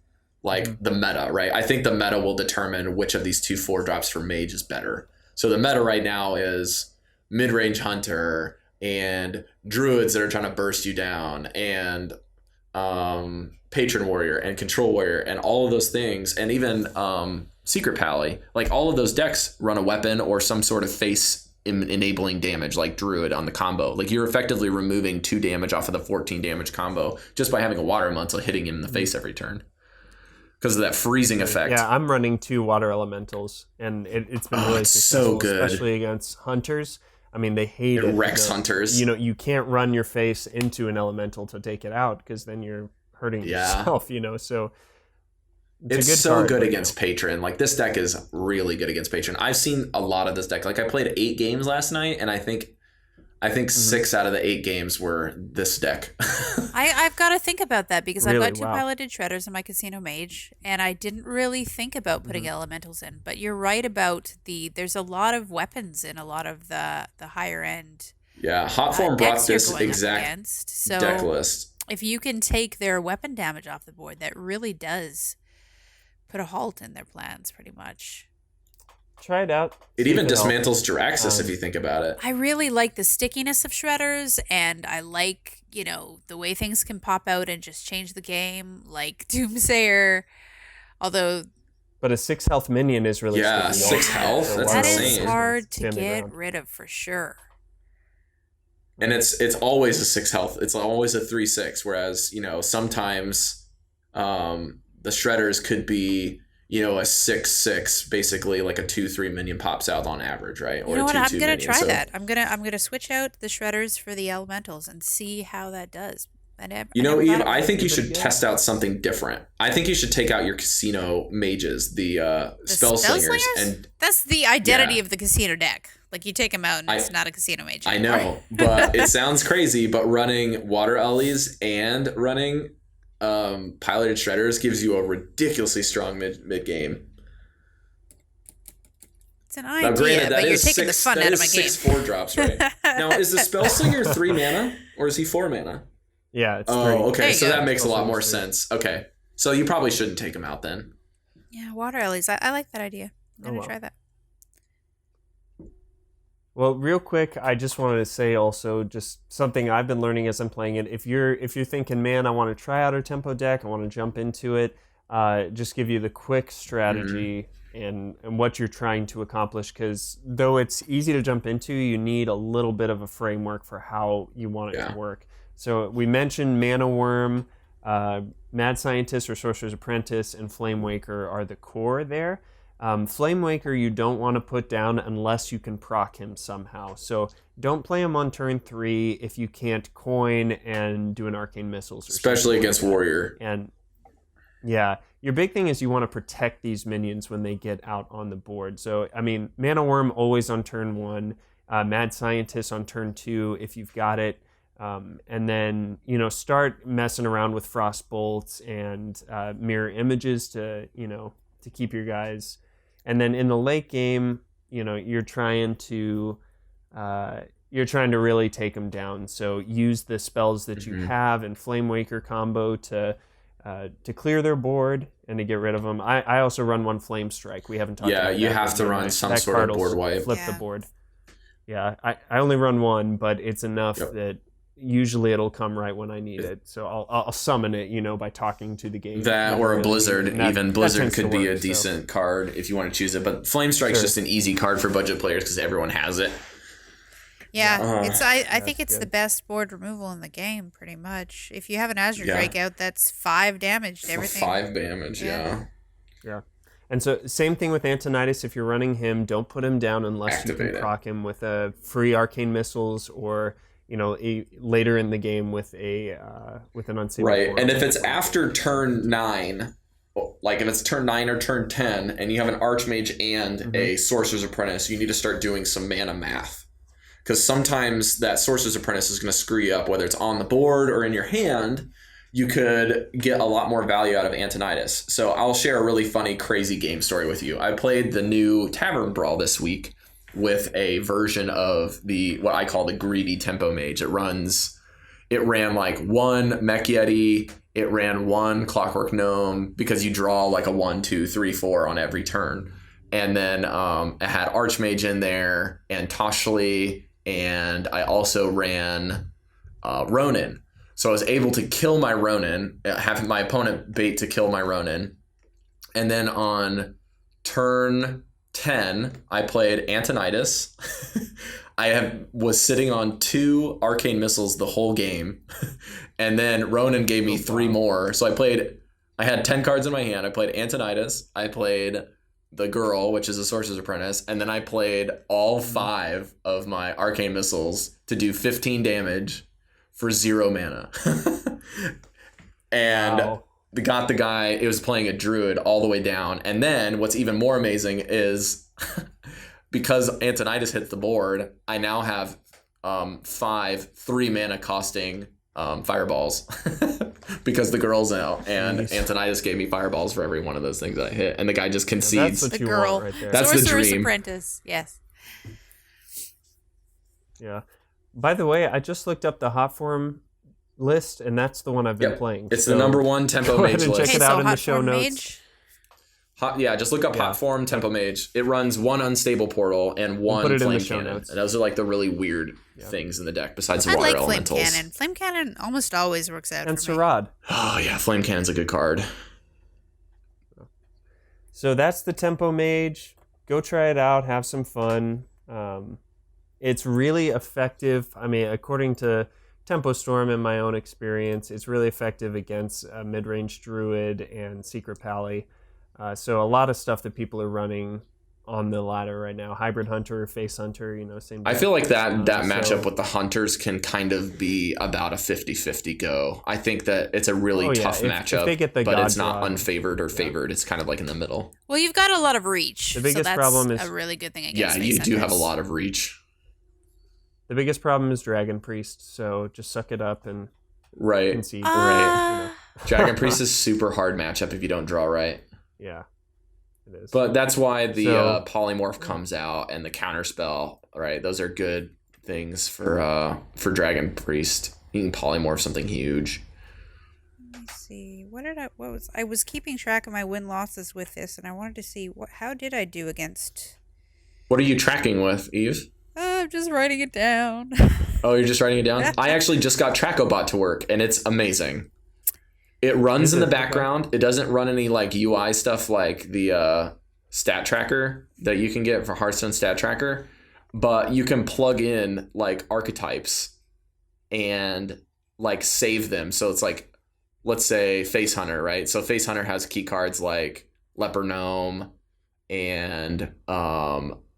like the meta, right? I think the meta will determine which of these two 4-drops for Mage is better. So the meta right now is mid-range Hunter and Druids that are trying to burst you down and Patron Warrior and Control Warrior and all of those things, and even Secret Pally. Like all of those decks run a weapon or some sort of face enabling damage like Druid on the combo. Like you're effectively removing 2 damage off of the 14 damage combo just by having a Water Elemental hitting him in the face every turn because of that freezing effect. Yeah, I'm running 2 Water Elementals, and it's been really it's successful, so good. especially against Hunters. I mean, they hate it. wrecks Hunters. You can't run your face into an Elemental to take it out because then you're hurting Yeah. yourself, So It's a good so card, good but, against Patron. Like this deck is really good against Patron. I've seen a lot of this deck. Like I played 8 games last night, and I think 6 out of the 8 games were this deck. I've got to think about that because I've Really? got 2 Wow. piloted shredders in my Casino Mage, and I didn't really think about putting elementals in. But you're right about there's a lot of weapons in a lot of the higher end Yeah, Hot Form brought decks you're this going up exact against. So deck list. if you can take their weapon damage off the board, that really does put a halt in their plans, pretty much. try it out. It See even if helps. dismantles Jiraxis if you think about it. I really like the stickiness of shredders, and I like, the way things can pop out and just change the game, like Doomsayer. Although But a 6 health minion is really Yeah, sticky. 6 health? So That's Water that is insane. Elementals hard to stand their get ground. rid of for sure. And it's always a 6 health. It's always a 3/6. Whereas sometimes the shredders could be a 6/6, basically like a 2/3 minion pops out on average, right? Or You know a what? 2/2 I'm gonna minion. try So, that. I'm gonna switch out the shredders for the elementals and see how that does. Eve, I think you should test out something different. I think you should take out your casino mages, the spell slingers, and that's the identity Yeah. of the casino deck. Like you take them out and it's not a casino mage. I anymore. know, but it sounds crazy. But running water ellies and running piloted shredders gives you a ridiculously strong mid game. It's an Now, idea, granted, but that you're is taking the fun out of my game. 6 4-drops, right? Now, is the spell slinger 3 mana or is he 4 mana? Yeah, it's 3. Oh, okay, There you so go. that makes a lot more Spell slinger's sense. Okay, so you probably shouldn't take him out then. Yeah, water lilies. I like that idea. I'm gonna well. try that. Well, real quick, I just wanted to say also just something I've been learning as I'm playing it. If you're thinking, man, I want to try out a tempo deck, I want to jump into it, just give you the quick strategy and what you're trying to accomplish. Because though it's easy to jump into, you need a little bit of a framework for how you want it to work. So we mentioned Mana Worm, Mad Scientist or Sorcerer's Apprentice, and Flame Waker are the core there. Flame Waker you don't want to put down unless you can proc him somehow. So don't play him on turn 3 if you can't coin and do an Arcane Missiles. Or Especially something against like that. Warrior. And yeah, your big thing is you want to protect these minions when they get out on the board. So, I mean, Mana Worm always on turn 1, Mad Scientist on turn 2 if you've got it. And then, you know, start messing around with frost bolts and mirror images to, you know, to keep your guys. And then in the late game, you know, you're trying to really take them down. So use the spells that you have and Flame Waker combo to clear their board and to get rid of them. I also run one Flame Strike. We haven't talked about that. Yeah, you have to run some sort of board wipe. Flip the board. Yeah, I only run one, but it's enough that usually it'll come right when I need it. So I'll summon it, you know, by talking to the game. That or a Blizzard. Even Blizzard could be a decent card if you want to choose it. But Flame Strike's just an easy card for budget players because everyone has it. Yeah, I think it's the best board removal in the game, pretty much. If you have an Azure Drake out, that's 5 damage to everything. 5 damage, yeah. And so same thing with Antonidas. If you're running him, don't put him down unless you can proc him with a free arcane missiles or, you know, later in the game with an unstable. Right, and if it's after turn 9, like if it's turn 9 or turn 10, and you have an Archmage and a Sorcerer's Apprentice, you need to start doing some mana math. Because sometimes that Sorcerer's Apprentice is going to screw you up, whether it's on the board or in your hand. You could get a lot more value out of Antonidas. So I'll share a really funny, crazy game story with you. I played the new Tavern Brawl this week with a version of what I call the greedy Tempo Mage. It ran like 1 Mech Yeti, it ran 1 Clockwork Gnome, because you draw like a 1, 2, 3, 4 on every turn. And then it had Archmage in there and Toshli, and I also ran Ronin. So I was able to kill my Ronin, having my opponent bait to kill my Ronin. And then on turn 10, I played Antonidas. was sitting on 2 arcane missiles the whole game. And then Ronin gave me 3 more. So I had 10 cards in my hand. I played Antonidas. I played the girl, which is a Sorcerer's Apprentice. And then I played all 5 of my arcane missiles to do 15 damage for 0 mana. And got the guy, it was playing a druid all the way down. And then what's even more amazing is because Antonidas hits the board, I now have 5 3 mana costing fireballs because the girl's out, and Antonidas gave me fireballs for every one of those things that I hit, and the guy just concedes. That's what the you girl. want right there. That's the Sorcerer's dream. Apprentice, yes. Yeah. By the way, I just looked up the hot form list, and that's the one I've been playing. It's the number 1 Tempo go Mage ahead and list. check it out in the Hot show Form notes. Mage? Just look up Hot Form Tempo Mage. It runs 1 Unstable Portal and 1 put it in Flame the show Cannon. notes. And those are like the really weird things in the deck besides I Water like Flame Elementals. Cannon. Flame Cannon almost always works out And for me. Sarad. Oh yeah, Flame Cannon's a good card. So that's the Tempo Mage. Go try it out. Have some fun. It's really effective. I mean, according to Tempo Storm and my own experience, it's really effective against mid-range Druid and Secret Pally. So a lot of stuff that people are running on the ladder right now. Hybrid Hunter, Face Hunter, same. I feel like that matchup with the Hunters can kind of be about a 50-50 go. I think that it's a really tough matchup, if they get the but it's God not draw, unfavored or favored. It's kind of like in the middle. Well, you've got a lot of reach. The biggest so that's problem is a really good thing against you Face do have a Hunters. lot of reach. The biggest problem is Dragon Priest, so just suck it up and concede. Right. Dragon Priest is super hard matchup if you don't draw right. Yeah, it is. But that's why the polymorph comes out and the counterspell, right? Those are good things for Dragon Priest. You can polymorph something huge. Let me see. I was keeping track of my win losses with this, and I wanted to see how did I do against. What are you tracking with, Eve? I'm just writing it down. Oh, you're just writing it down? I actually just got Tracobot to work, and it's amazing. It runs in the background. It doesn't run any like UI stuff like the stat tracker that you can get for Hearthstone Stat Tracker, but you can plug in like archetypes and like save them. So it's like, let's say Face Hunter, right? So Face Hunter has key cards like Leper Gnome and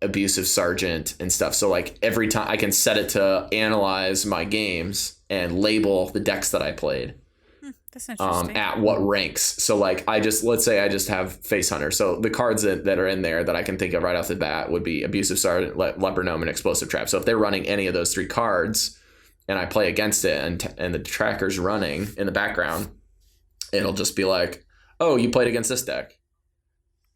Abusive Sergeant and stuff. So like every time I can set it to analyze my games and label the decks that I played. That's interesting. At what ranks. So like let's say I just have Face Hunter. So the cards that are in there that I can think of right off the bat would be Abusive Sergeant, Leper Gnome, and Explosive Trap. So if they're running any of those 3 cards, and I play against it, and the tracker's running in the background, it'll just be like, oh, you played against this deck.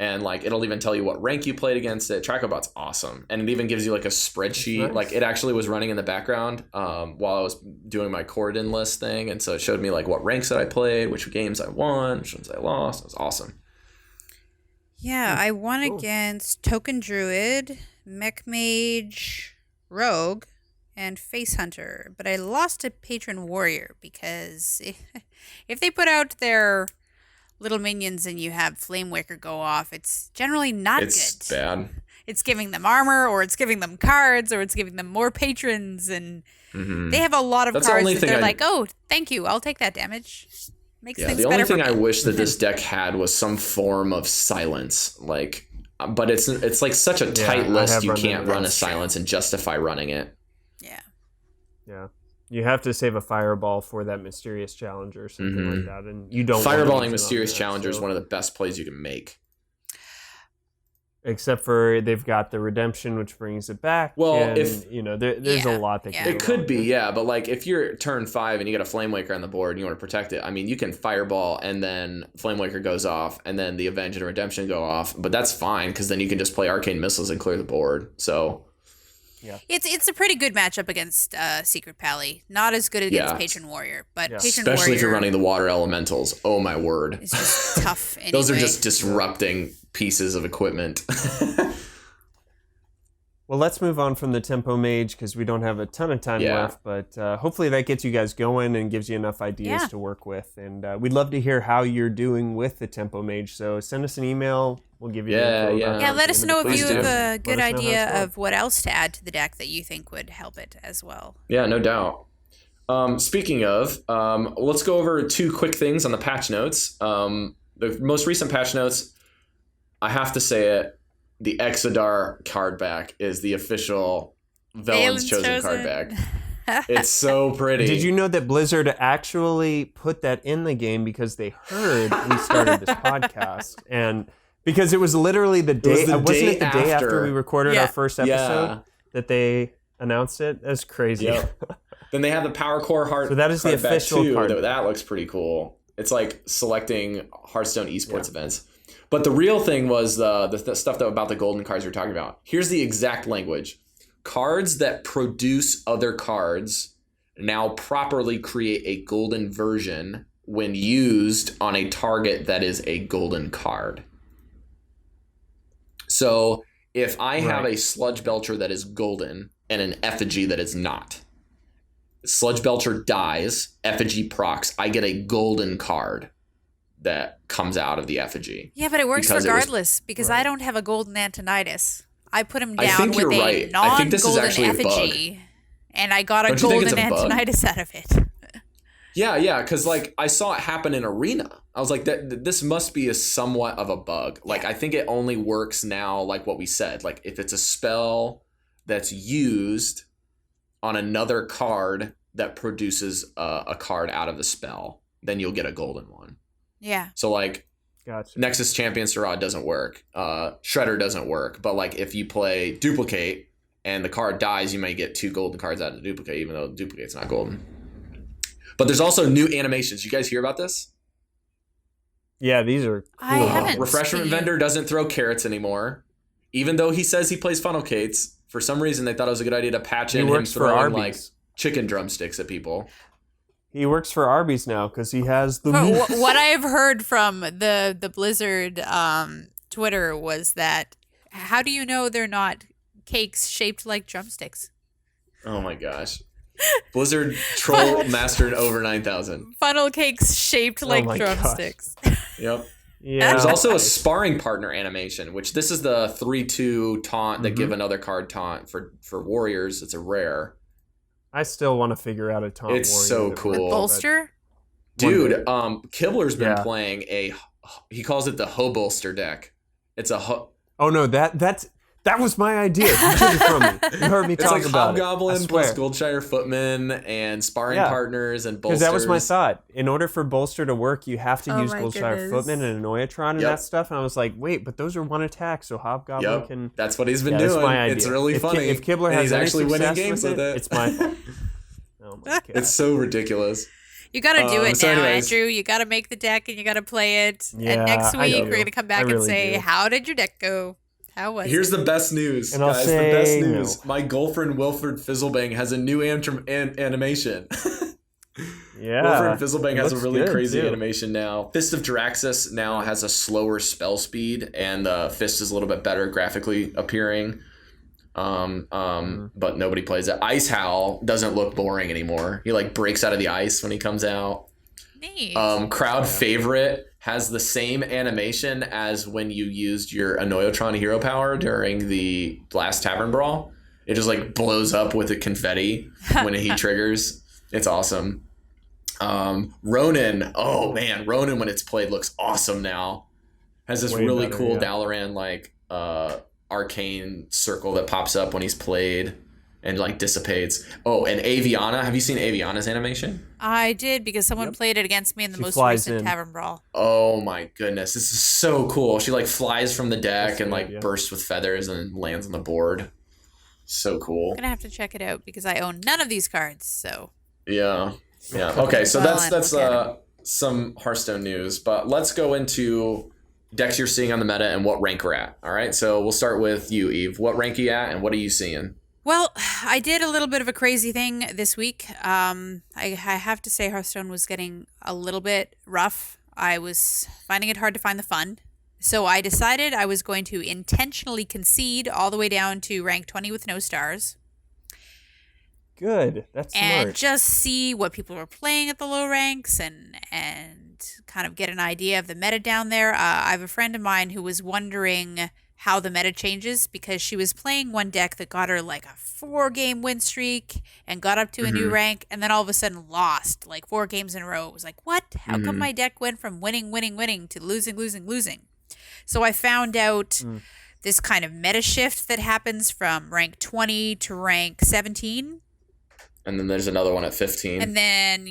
And like it'll even tell you what rank you played against it. TrackerBot's awesome, and it even gives you like a spreadsheet. Nice. Like it actually was running in the background while I was doing my Corden list thing, and so it showed me like what ranks that I played, which games I won, which ones I lost. It was awesome. Yeah, I won against Token Druid, Mech Mage, Rogue, and Face Hunter, but I lost to Patron Warrior because if they put out their little minions and you have Flamewaker go off, it's generally not good. It's bad. It's giving them armor, or it's giving them cards, or it's giving them more patrons, and they have a lot of That's the cards only that thing they're like, oh, thank you, I'll take that damage. Makes things the better only for thing me. I wish that this deck had was some form of silence, like, but it's like such a tight list, you can't run a silence and justify running it. Yeah. You have to save a fireball for that mysterious challenger or something like that, and you don't. Fireballing mysterious challenger is one of the best plays you can make. Except for they've got the redemption, which brings it back. Well, and, if there's a lot that can. It could be, but like if you're turn 5 and you got a Flamewaker on the board and you want to protect it, I mean, you can fireball and then Flamewaker goes off and then the Avenge and Redemption go off, but that's fine because then you can just play Arcane Missiles and clear the board. So. Yeah. It's a pretty good matchup against Secret Pally. Not as good against Patron Warrior, but Patron Warrior, especially if you're running the Water Elementals. Oh my word! It's just tough. Anyway. Those are just disrupting pieces of equipment. Well, let's move on from the Tempo Mage because we don't have a ton of time left, but hopefully that gets you guys going and gives you enough ideas to work with. And we'd love to hear how you're doing with the Tempo Mage. So send us an email. We'll give you the info. Let us know if you have a good Let us know idea of what else to add to the deck that you think would help it as well. Yeah, no doubt. Speaking of, let's go over 2 quick things on the patch notes. The most recent patch notes, I have to say it, the Exodar card back is the official Velen's chosen card back. It's so pretty. Did you know that Blizzard actually put that in the game because they heard we started this podcast? And because it was literally the day, wasn't it the day after we recorded our first episode that they announced it? That's crazy. Yep. Then they have the Power Core Heart. So that is the official card. That looks pretty cool. It's like selecting Hearthstone esports events. But the real thing was the stuff about the golden cards you're talking about. Here's the exact language. Cards that produce other cards now properly create a golden version when used on a target that is a golden card. So if I have a Sludge Belcher that is golden and an Effigy that is not, Sludge Belcher dies, Effigy procs, I get a golden card that comes out of the Effigy. Yeah, but it works regardless because I don't have a golden Antonidas. I put him down with a non-golden Effigy, and I got a golden Antonidas out of it. Yeah, because like I saw it happen in Arena. I was like, this must be somewhat of a bug. Like I think it only works now, like what we said. Like if it's a spell that's used on another card that produces a card out of the spell, then you'll get a golden one. Yeah. So like Nexus Champion Sirad doesn't work. Shredder doesn't work. But like if you play Duplicate and the card dies, you might get 2 golden cards out of the Duplicate, even though Duplicate's not golden. But there's also new animations. You guys hear about this? Yeah, these are cool. I haven't. Refreshment Vendor doesn't throw carrots anymore. Even though he says he plays Funnelcates, for some reason they thought it was a good idea to patch in him throwing like chicken drumsticks at people. He works for Arby's now because he has the. What I have heard from the Blizzard Twitter was that how do you know they're not cakes shaped like drumsticks? Oh my gosh. Blizzard troll mastered over 9,000. Funnel cakes shaped like drumsticks. Yep. Yeah. There's also a sparring partner animation, which this is the 3/2 taunt that give another card taunt for warriors. It's a rare. I still want to figure out a taunt. It's so cool. With bolster? Dude, Kibler's been playing he calls it the Ho-Bolster deck. It's a Oh no, that was my idea. You took it from me. You heard me talk like about Hobgoblin plus Goldshire Footman and sparring partners and bolsters. Because that was my thought. In order for bolster to work, you have to use Goldshire Footman and Anoyatron and that stuff. And I was like, wait, but those are 1 attack, so Hobgoblin can. That's what he's been doing. My idea. It's really funny. If Kibler has he's actually winning games with it. It's my fault. Oh my god. It's so ridiculous. You got to do it so now, anyways. Andrew. You got to make the deck and you got to play it. Yeah, and next I week, do. we're going to come I back and really say, do. how did your deck go? How was Here's it? the best news, And I'll guys. say The best no. news. My girlfriend Wilfred Fizzlebang has a new animation. Yeah. Wilfred Fizzlebang It has a looks really good, crazy too. animation now. Fist of Jaraxxus now has a slower spell speed, and the fist is a little bit better graphically appearing. But nobody plays it. Ice Howl doesn't look boring anymore. He like breaks out of the ice when he comes out. Neat. Crowd favorite has the same animation as when you used your Anoyotron hero power during the last Tavern Brawl. It just like blows up with the confetti when he triggers. It's awesome. Ronin, oh man, Ronin when it's played looks awesome now. Has this Way really better, cool yeah. Dalaran like arcane circle that pops up when he's played and like dissipates. Oh, and Aviana, have you seen Aviana's animation? I did because someone played it against me in the She most flies recent in. Tavern Brawl. Oh my goodness, this is so cool. She like flies from the deck That's and good, like yeah. bursts with feathers and lands on the board. So cool. I'm going to have to check it out because I own none of these cards. So Yeah. Okay, so Well, that's and look at some Hearthstone news, but let's go into decks you're seeing on the meta and what rank we're at. All right, so we'll start with you, Eve. What rank are you at, and what are you seeing? Well, I did a little bit of a crazy thing this week. I have to say Hearthstone was getting a little bit rough. I was finding it hard to find the fun. So I decided I was going to intentionally concede all the way down to rank 20 with no stars Good. That's and smart. just see what people were playing at the low ranks and kind of get an idea of the meta down there. I have a friend of mine who was wondering how the meta changes because she was playing one deck that got her like a 4-game win streak and got up to a new rank and then all of a sudden lost like 4 games in a row. It was like, what? How come my deck went from winning to losing? So I found out this kind of meta shift that happens from rank 20 to rank 17. And then there's another one at 15. And then,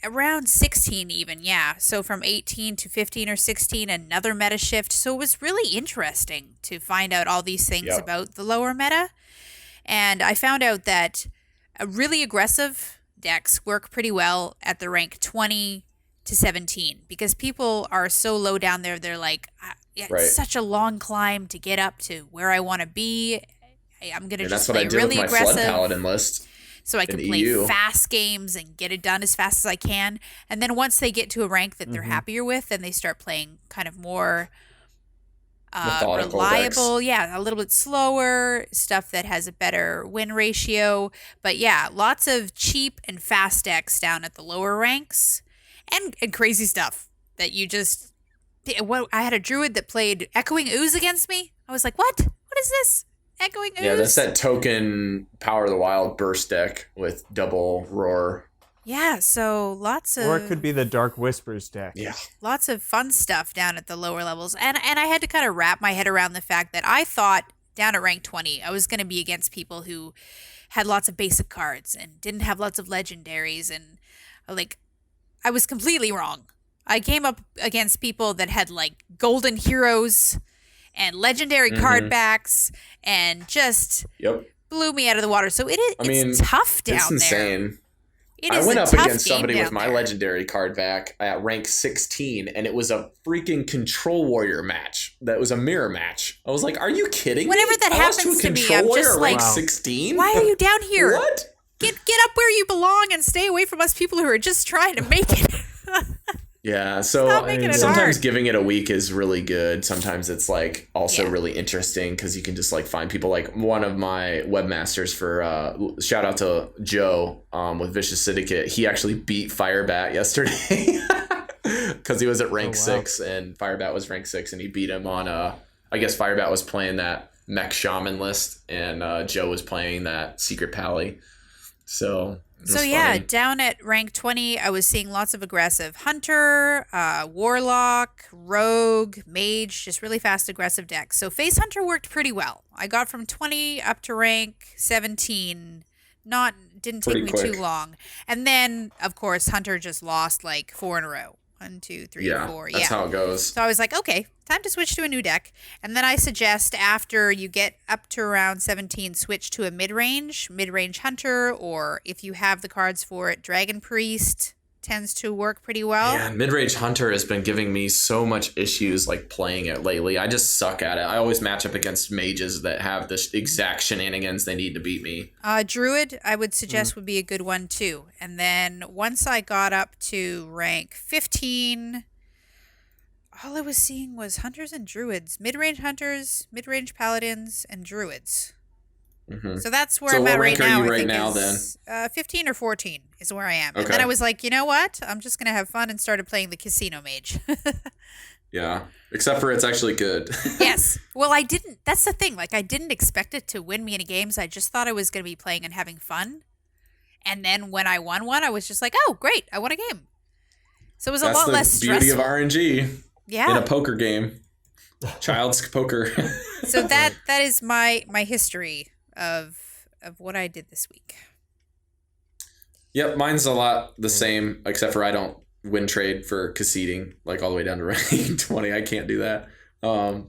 around 16 even, yeah. So from 18 to 15 or 16, another meta shift. So it was really interesting to find out all these things Yep. about the lower meta. And I found out that really aggressive decks work pretty well at the rank 20 to 17 because people are so low down there. They're like, it's Right. such a long climb to get up to where I want to be. I'm going to And just that's what play I did really with my aggressive. Flood Paladin list. So I can in play EU. fast games and get it done as fast as I can. And then once they get to a rank that they're happier with, then they start playing kind of more Methodical reliable. decks. Yeah, a little bit slower, stuff that has a better win ratio. But yeah, lots of cheap and fast decks down at the lower ranks and crazy stuff that you just... I had a druid that played Echoing Ooze against me. I was like, what? What is this? Echoing Ooze? Yeah, that's that token Power of the Wild burst deck with double roar. Yeah, so lots of... Or it could be the Dark Whispers deck. Yeah. lots of fun stuff down at the lower levels. And I had to kind of wrap my head around the fact that I thought down at rank 20, I was going to be against people who had lots of basic cards and didn't have lots of legendaries. And I was completely wrong. I came up against people that had like golden heroes and legendary card backs and just Yep. blew me out of the water. So it's mean, tough down It's there. insane. It I is went a up tough against game somebody with down my there. legendary card back at rank 16, and it was a freaking Control Warrior match. That was a mirror match. I was like, are you kidding me? Whenever that I lost happens a to me, Control I'm Warrior just at rank like, 16? Why are you down here? What? Get up where you belong and stay away from us people who are just trying to make it. Yeah, so Stop making it sometimes hard. giving it a week is really good. Sometimes it's like also Yeah. really interesting because you can just like find people. Like one of my webmasters for shout out to Joe with Vicious Syndicate. He actually beat Firebat yesterday because he was at rank 6 and Firebat was rank 6 and he beat him on I guess Firebat was playing that Mech Shaman list and Joe was playing that Secret Pally. So it was So yeah, funny. down at rank 20, I was seeing lots of aggressive hunter, warlock, rogue, mage, just really fast aggressive decks. So face hunter worked pretty well. I got from 20 up to rank 17. Didn't take Pretty me quick. too long. And then of course hunter just lost like 4 in a row. 1, 2, 3, Yeah, 4. that's how it goes. So I was like, okay, time to switch to a new deck. And then I suggest after you get up to around 17, switch to a mid-range hunter, or if you have the cards for it, Dragon Priest tends to work pretty well. Yeah, mid-range hunter has been giving me so much issues like playing it lately. I just suck at it. I always match up against mages that have the exact shenanigans they need to beat me. Druid, I would suggest would be a good one too. And then once I got up to rank 15, all I was seeing was hunters and druids, mid-range hunters, mid-range paladins, and druids. Mm-hmm. So that's where I'm at right now. What rank are you right now then? 15 or 14 is where I am. Okay. And then I was like, you know what? I'm just going to have fun and started playing the casino mage. Yeah, except for it's actually good. Yes. Well, I didn't. That's the thing. Like, I didn't expect it to win me any games. I just thought I was going to be playing and having fun. And then when I won one, I was just like, oh, great. I won a game. So it was a lot less stressful. That's the beauty of RNG. Yeah. In a poker game. Child's poker. So that is my history of what I did this week. Yep, mine's a lot the same, except for I don't win trade for conceding, like all the way down to rank 20. I can't do that.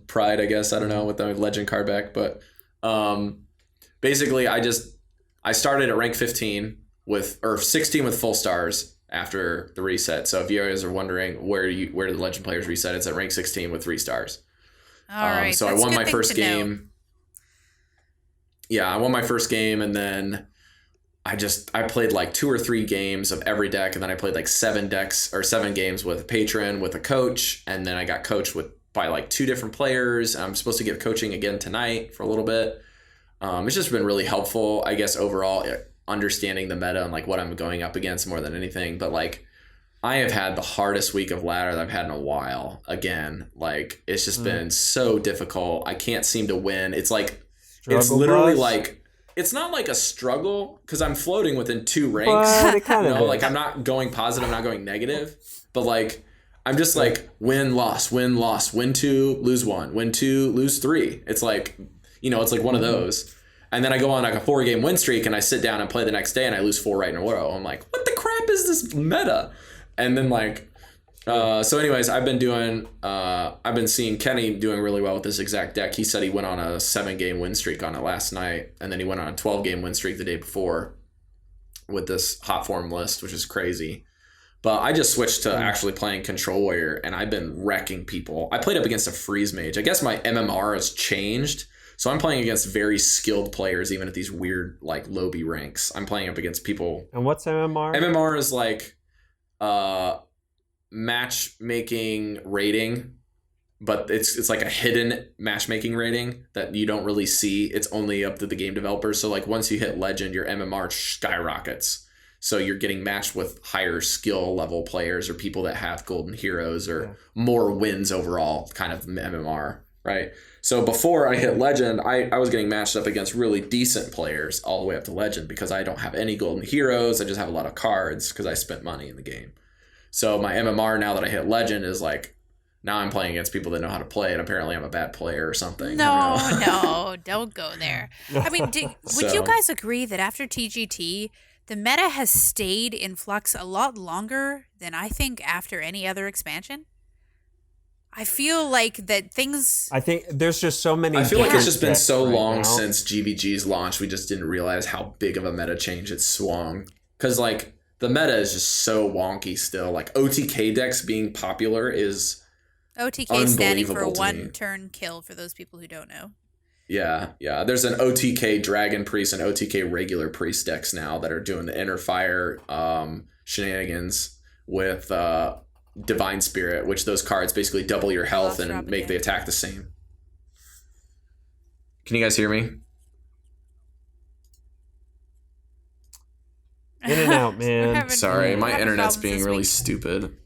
Pride, I guess, I don't know, with the legend card back. But basically, I started at rank 15 or 16 with full stars after the reset. So if you guys are wondering where the legend players reset, it's at rank 16 with 3 stars. All right. So I won my first game. Yeah, I won my first game, and then I played like 2 or 3 games of every deck, and then I played like 7 games with a patron, with a coach, and then I got coached by like 2 different players. I'm supposed to give coaching again tonight for a little bit. It's just been really helpful, I guess, overall, understanding the meta and like what I'm going up against more than anything. But like, I have had the hardest week of ladder that I've had in a while. Again, like, it's just been so difficult. I can't seem to win. It's like, it's literally like, it's not like a struggle because I'm floating within 2 ranks. Like, I'm not going positive, I'm not going negative, but like, I'm just like win, loss, win, 2, lose 1, win 2, lose 3. It's like, it's like one of those. And then I go on like a 4-game win streak and I sit down and play the next day and I lose 4 right in a row. I'm like, what the crap is this meta? And then like, so anyways, I've been seeing Kenny doing really well with this exact deck. He said he went on a 7-game win streak on it last night. And then he went on a 12-game win streak the day before with this hot form list, which is crazy. But I just switched to actually playing Control Warrior and I've been wrecking people. I played up against a Freeze Mage. I guess my MMR has changed. So I'm playing against very skilled players, even at these weird like low B ranks. I'm playing up against people. And what's MMR? MMR is like matchmaking rating, but it's like a hidden matchmaking rating that you don't really see. It's only up to the game developers. So like once you hit legend, your MMR skyrockets. So you're getting matched with higher skill level players or people that have golden heroes or more wins overall kind of MMR, right? So before I hit legend, I was getting matched up against really decent players all the way up to legend because I don't have any golden heroes. I just have a lot of cards because I spent money in the game. So my MMR now that I hit legend is like, now I'm playing against people that know how to play, and apparently I'm a bad player or something. No, don't go there. I mean, would you guys agree that after TGT, the meta has stayed in flux a lot longer than I think after any other expansion? I feel like that things... I think there's just so many... I feel like it's just been so long since GVG's launch, we just didn't realize how big of a meta change it swung. Because, like, the meta is just so wonky still. Like, OTK decks being popular is OTK standing for 1-turn kill, for those people who don't know. Yeah. There's an OTK Dragon Priest and OTK regular Priest decks now that are doing the Inner Fire shenanigans with... Divine Spirit, which those cards basically double your health and make the attack the same. Can you guys hear me? In and out, man. Sorry, my internet's being really stupid.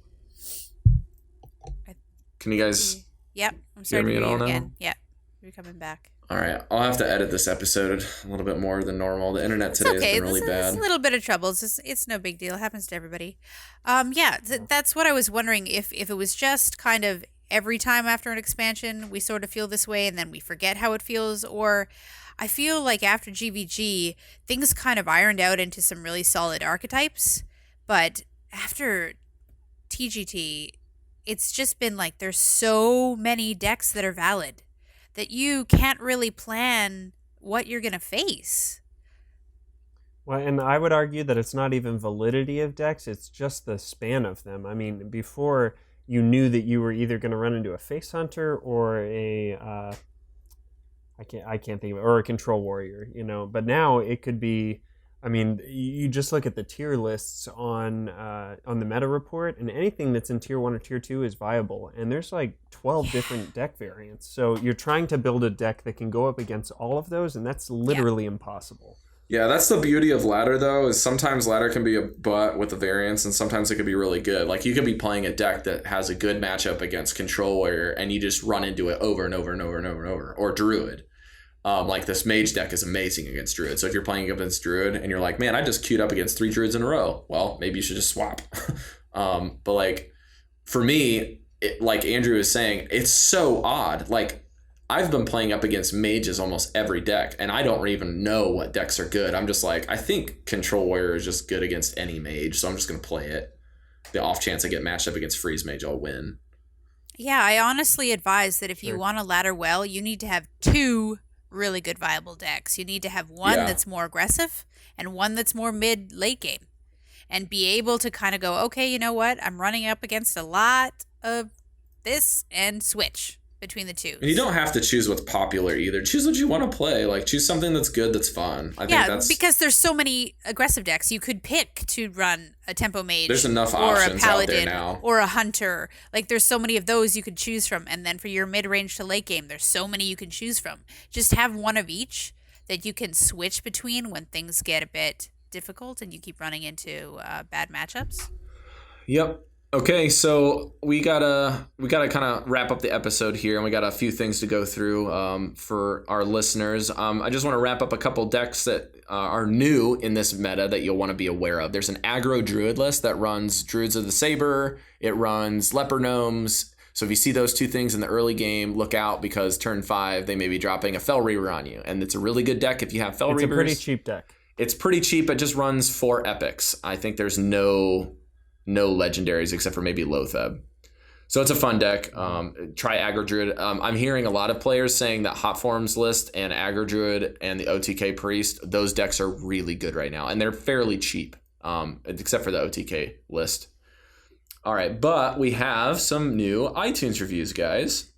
Can you guys Yep, I'm sorry hear me at all now? Again. Yep, you're coming back. All right, I'll have to edit this episode a little bit more than normal. The internet today has been really bad. It's a little bit of trouble. It's no big deal. It happens to everybody. That's what I was wondering, if it was just kind of every time after an expansion we sort of feel this way and then we forget how it feels, or I feel like after GVG things kind of ironed out into some really solid archetypes, but after TGT, it's just been like there's so many decks that are valid that you can't really plan what you're going to face. Well, and I would argue that it's not even validity of decks, it's just the span of them. I mean, before you knew that you were either going to run into a Face Hunter or a I can't think of it, or a Control Warrior, but now it could be, I mean, you just look at the tier lists on the meta report, and anything that's in tier 1 or tier 2 is viable, and there's like 12 different deck variants. So you're trying to build a deck that can go up against all of those, and that's literally impossible. Yeah, that's the beauty of ladder, though, is sometimes ladder can be a butt with the variants, and sometimes it could be really good. Like, you could be playing a deck that has a good matchup against Control Warrior, and you just run into it over and over and over and over and over. Or Druid. Like, this Mage deck is amazing against Druid. So if you're playing against Druid, and you're like, man, I just queued up against 3 Druids in a row. Well, maybe you should just swap. But, like, for me, like Andrew is saying, it's so odd. Like, I've been playing up against mages almost every deck, and I don't even know what decks are good. I'm just like, I think Control Warrior is just good against any mage, so I'm just going to play it. The off chance I get matched up against Freeze Mage, I'll win. Yeah, I honestly advise that if you want to ladder well, you need to have 2 really good viable decks. You need to have one that's more aggressive and one that's more mid-late game. And be able to kind of go, okay, you know what? I'm running up against a lot of this, and switch between the two. And you don't have to choose what's popular either. Choose what you want to play. Like, choose something that's good, that's fun. I think that's because there's so many aggressive decks. You could pick to run a Tempo Mage. There's enough or options a Paladin, out there now. or a Hunter. Like, there's so many of those you could choose from. And then for your mid-range to late game, there's so many you can choose from. Just have one of each that you can switch between when things get a bit difficult and you keep running into bad matchups. Yep. Okay, so we gotta kind of wrap up the episode here, and we got a few things to go through for our listeners. I just want to wrap up a couple decks that are new in this meta that you'll want to be aware of. There's an aggro druid list that runs Druids of the Saber. It runs Leper Gnomes. So if you see those two things in the early game, look out, because turn 5 they may be dropping a Fel Reaver on you, and it's a really good deck if you have Fel Reavers. It's a pretty cheap deck. It's pretty cheap. It just runs 4 epics. I think there's no legendaries except for maybe Lotheb. So it's a fun deck. Try Aggro Druid. I'm hearing a lot of players saying that Hot Forms list and Aggro Druid and the OTK Priest, those decks are really good right now, and they're fairly cheap, except for the OTK list. All right, but we have some new iTunes reviews, guys.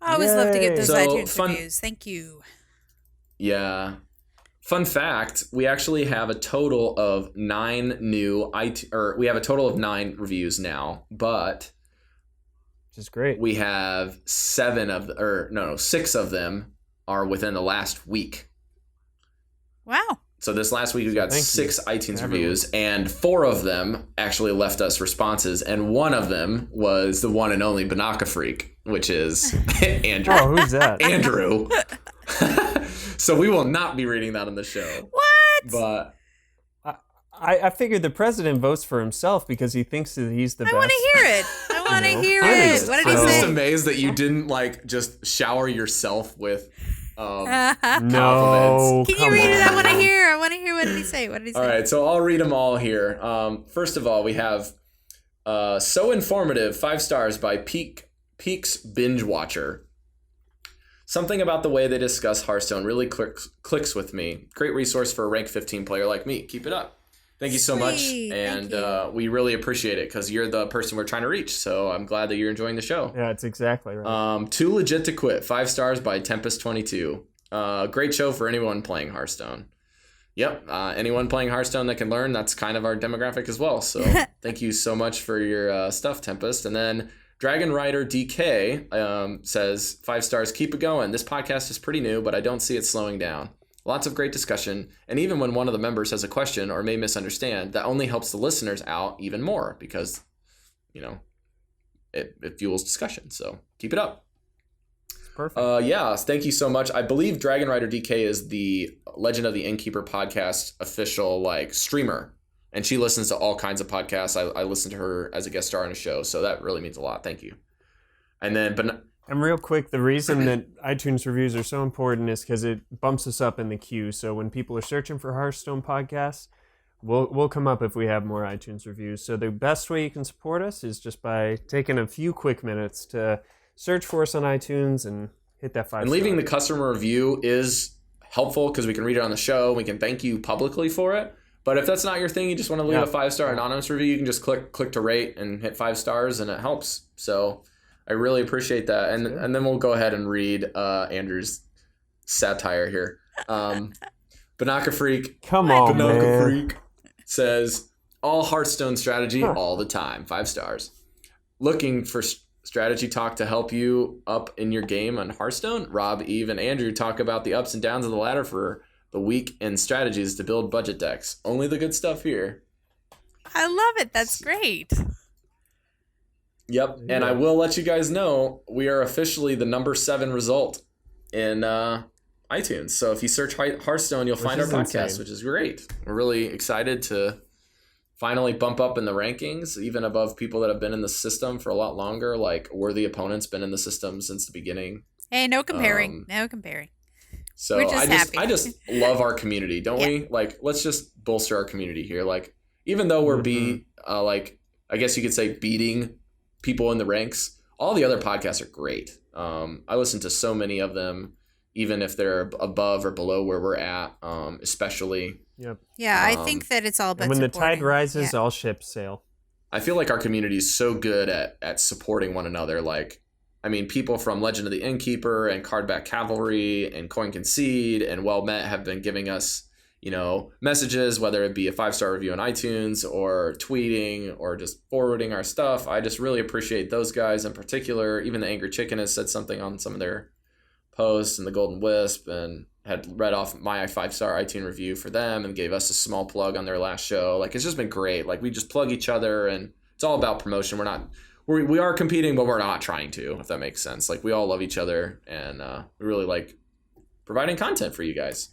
I always love to get those So, iTunes fun- reviews. Thank you. Yeah. Fun fact, we actually have a total of 9 we have a total of 9 reviews now, but which is great. We have 6 of them are within the last week. Wow. So this last week we got Thank 6 you. iTunes reviews, and 4 of them actually left us responses, and one of them was the one and only BinacaFreak, which is Andrew. Oh, who's that? Andrew. So we will not be reading that on the show. What? But I figured the president votes for himself because he thinks that he's the best. I want to hear it. I want to hear I'm it. just, What did I'm he just say? amazed that you didn't just shower yourself with No, compliments. Can you read it? I want to hear. I want to hear. What did he say? What did he say? All right, so I'll read them all here. First of all, we have so informative, 5 stars by Peaks Binge Watcher. Something about the way they discuss Hearthstone really clicks with me. Great resource for a rank 15 player like me. Keep it up. Thank you so much. Sweet. And Thank you. we really appreciate it because you're the person we're trying to reach. So I'm glad that you're enjoying the show. yeah, it's exactly right. Too Legit to Quit. 5 stars by Tempest22. Great show for anyone playing Hearthstone. Yep. Anyone playing Hearthstone that can learn, that's kind of our demographic as well. So thank you so much for your stuff, Tempest. And then Dragon Rider DK says, 5 stars, keep it going. This podcast is pretty new, but I don't see it slowing down. Lots of great discussion. And even when one of the members has a question or may misunderstand, that only helps the listeners out even more because, it fuels discussion. So keep it up. Perfect. Yeah, thank you so much. I believe Dragon Rider DK is the Legend of the Innkeeper podcast official streamer. And she listens to all kinds of podcasts. I listen to her as a guest star on a show, so that really means a lot. Thank you. And then, And real quick, the reason that iTunes reviews are so important is because it bumps us up in the queue. So when people are searching for Hearthstone podcasts, we'll come up if we have more iTunes reviews. So the best way you can support us is just by taking a few quick minutes to search for us on iTunes and hit that 5 And leaving the customer review is helpful because we can read it on the show. We can thank you publicly for it. But if that's not your thing, you just want to leave a 5-star anonymous review, you can just click to rate and hit 5 stars, and it helps. So I really appreciate that. And then we'll go ahead and read Andrew's satire here. BinacaFreak. Come on, BinacaFreak says, all Hearthstone strategy all the time. 5 stars. Looking for strategy talk to help you up in your game on Hearthstone? Rob, Eve, and Andrew talk about the ups and downs of the ladder for the week and strategies to build budget decks. Only the good stuff here. I love it. That's great. Yep. And I will let you guys know we are officially the number 7 result in iTunes. So if you search Hearthstone, you'll find our podcast, insane. Which is great. We're really excited to finally bump up in the rankings, even above people that have been in the system for a lot longer. Like Worthy Opponent's been in the system since the beginning. Hey, no comparing. No comparing. So We're just happy. I just love our community, don't we? Like, let's just bolster our community here. Like, even though we're like, I guess you could say beating people in the ranks, all the other podcasts are great. I listen to so many of them, even if they're above or below where we're at, especially. Yep. Yeah, I think that it's all about when supporting. The tide rises, all ships sail. I feel like our community is so good at supporting one another. Like, I mean, people from Legend of the Innkeeper and Cardback Cavalry and Coin Concede and Well Met have been giving us, messages, whether it be a 5-star review on iTunes or tweeting or just forwarding our stuff. I just really appreciate those guys in particular. Even the Angry Chicken has said something on some of their posts, and the Golden Wisp, and had read off my 5-star iTunes review for them and gave us a small plug on their last show. Like, it's just been great. Like, we just plug each other, and it's all about promotion. We are competing, but we're not trying to, if that makes sense. Like, we all love each other, and we really like providing content for you guys.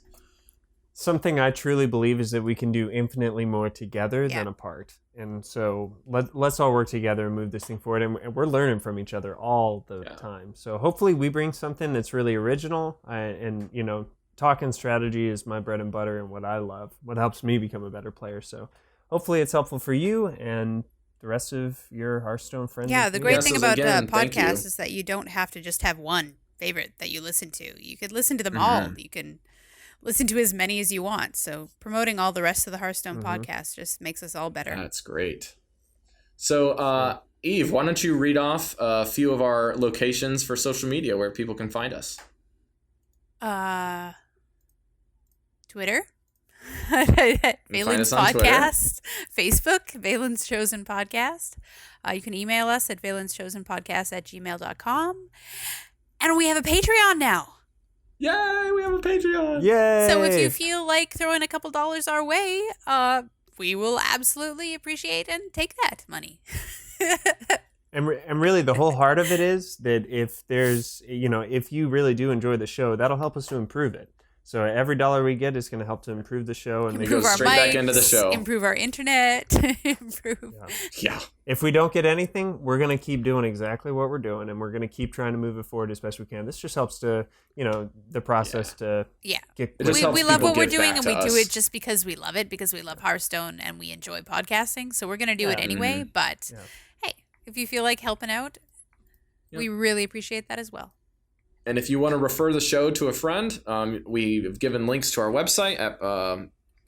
Something I truly believe is that we can do infinitely more together than apart. And so let's all work together and move this thing forward. And we're learning from each other all the time. So hopefully we bring something that's really original. Talking strategy is my bread and butter and what I love, what helps me become a better player. So hopefully it's helpful for you and the rest of your Hearthstone friends. Yeah, the great thing about podcasts is that you don't have to just have one favorite that you listen to. You could listen to them all. You can listen to as many as you want. So promoting all the rest of the Hearthstone podcast just makes us all better. That's great. So, Eve, why don't you read off a few of our locations for social media where people can find us? Twitter. Velen's Podcast. Facebook, Velen's Chosen Podcast. You can email us at velenschosenpodcast@gmail.com. And we have a Patreon now. Yay, we have a Patreon. Yay. So if you feel like throwing a couple dollars our way, we will absolutely appreciate and take that money. And really the whole heart of it is that if there's, if you really do enjoy the show, that'll help us to improve it. So every dollar we get is going to help to improve the show and improve our straight mics, back into the show. Improve our internet. Yeah. If we don't get anything, we're going to keep doing exactly what we're doing, and we're going to keep trying to move it forward as best we can. This just helps to, the process to get. We love what we're doing, and we do it just because we love it, because we love Hearthstone and we enjoy podcasting. So we're going to do it anyway. But hey, if you feel like helping out, we really appreciate that as well. And if you want to refer the show to a friend, we've given links to our website at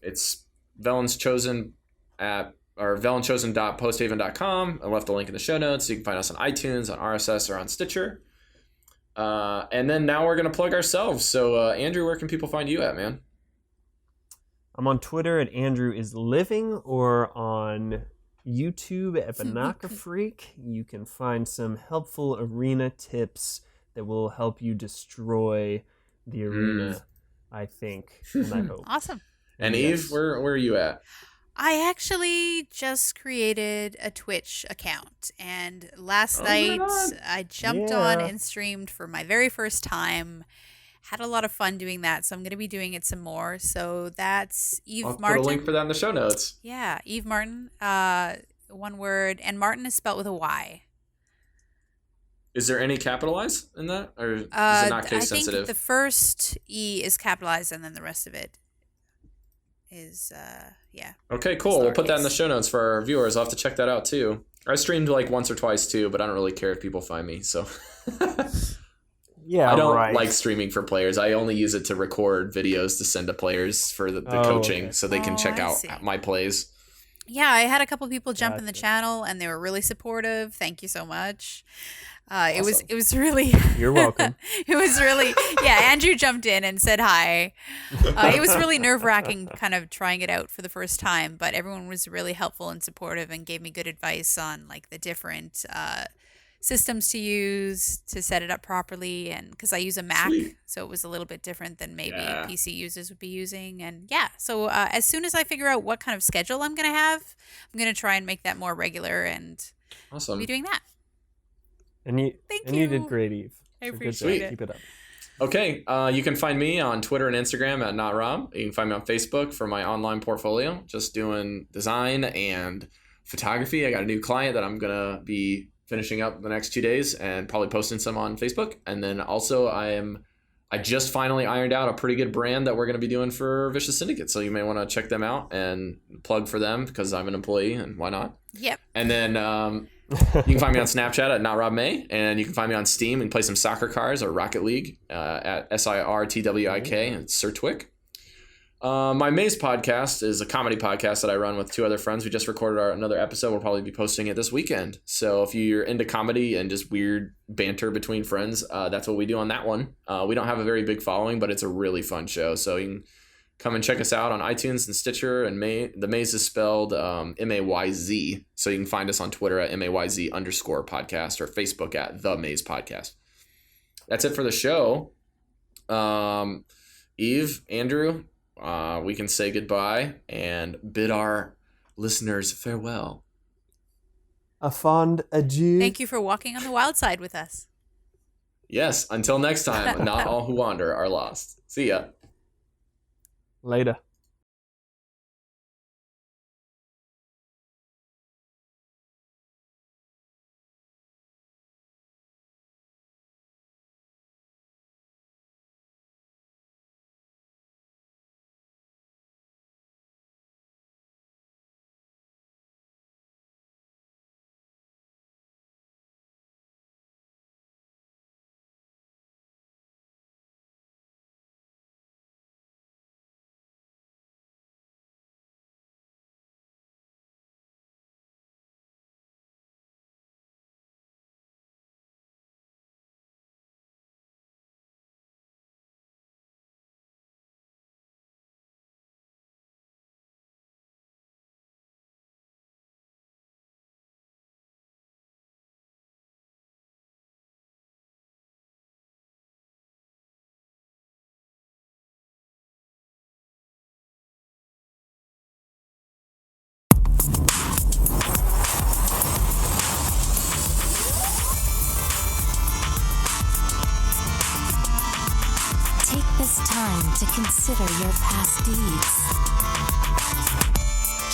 it's Velen's Chosen at or velenchosen.posthaven.com. I left a link in the show notes. You can find us on iTunes, on RSS, or on Stitcher. And then now we're gonna plug ourselves. So Andrew, where can people find you at, man? I'm on Twitter at AndrewIsLiving or on YouTube at BinacaFreak. You can find some helpful arena tips that will help you destroy the arena, I think, and I hope. Awesome. And Eve, where are you at? I actually just created a Twitch account, and last night I jumped on and streamed for my very first time. Had a lot of fun doing that, so I'm going to be doing it some more. So that's Evemartyn. I'll put a link for that in the show notes. Yeah, Evemartyn, one word, and Martin is spelled with a Y. Is there any capitalized in that, or is it not case sensitive? I think the first E is capitalized, and then the rest of it is yeah. Okay, cool. We'll put that in the lowercase. show notes for our viewers. I'll have to check that out too. I streamed like once or twice too, but I don't really care if people find me. So Yeah, I don't right. like streaming for players. I only use it to record videos to send to players for the coaching, okay. so they can check I out see. my plays. Yeah, I had a couple people jump in the Gotcha. channel, and they were really supportive. Thank you so much. Awesome. It was really You're welcome. it was really yeah. Andrew jumped in and said hi. It was really nerve wracking, kind of trying it out for the first time, but everyone was really helpful and supportive and gave me good advice on like the different systems to use to set it up properly, and because I use a Mac, Sweet. so it was a little bit different than maybe Yeah. PC users would be using. And yeah, so as soon as I figure out what kind of schedule I'm gonna have, I'm gonna try and make that more regular and Awesome. be doing that. And you Thank and you did you. great, Eve. I So good appreciate job. it. Keep it up. Okay, you can find me on Twitter and Instagram at NotRob. You can find me on Facebook for my online portfolio, just doing design and photography. I got a new client that I'm gonna be finishing up the next 2 days and probably posting some on Facebook. And then also I just finally ironed out a pretty good brand that we're gonna be doing for Vicious Syndicate. So you may want to check them out and plug for them because I'm an employee and why not? Yep. And then you can find me on Snapchat at NotRobMay, and you can find me on Steam and play some soccer cars or Rocket League at SIRTWIK and Sir Twick. My Maze podcast is a comedy podcast that I run with 2 other friends. We just recorded another episode. We'll probably be posting it this weekend. So if you're into comedy and just weird banter between friends, that's what we do on that one. We don't have a very big following, but it's a really fun show. So you can come and check us out on iTunes and Stitcher. And the Maze is spelled MAYZ. So you can find us on Twitter at MAYZ_podcast or Facebook at The Maze Podcast. That's it for the show. Eve, Andrew, we can say goodbye and bid our listeners farewell. A fond adieu. Thank you for walking on the wild side with us. Yes, until next time, not all who wander are lost. See ya. Later. Take this time to consider your past deeds.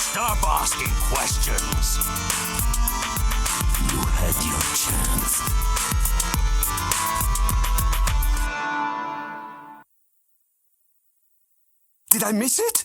Stop asking questions. You had your chance. Did I miss it?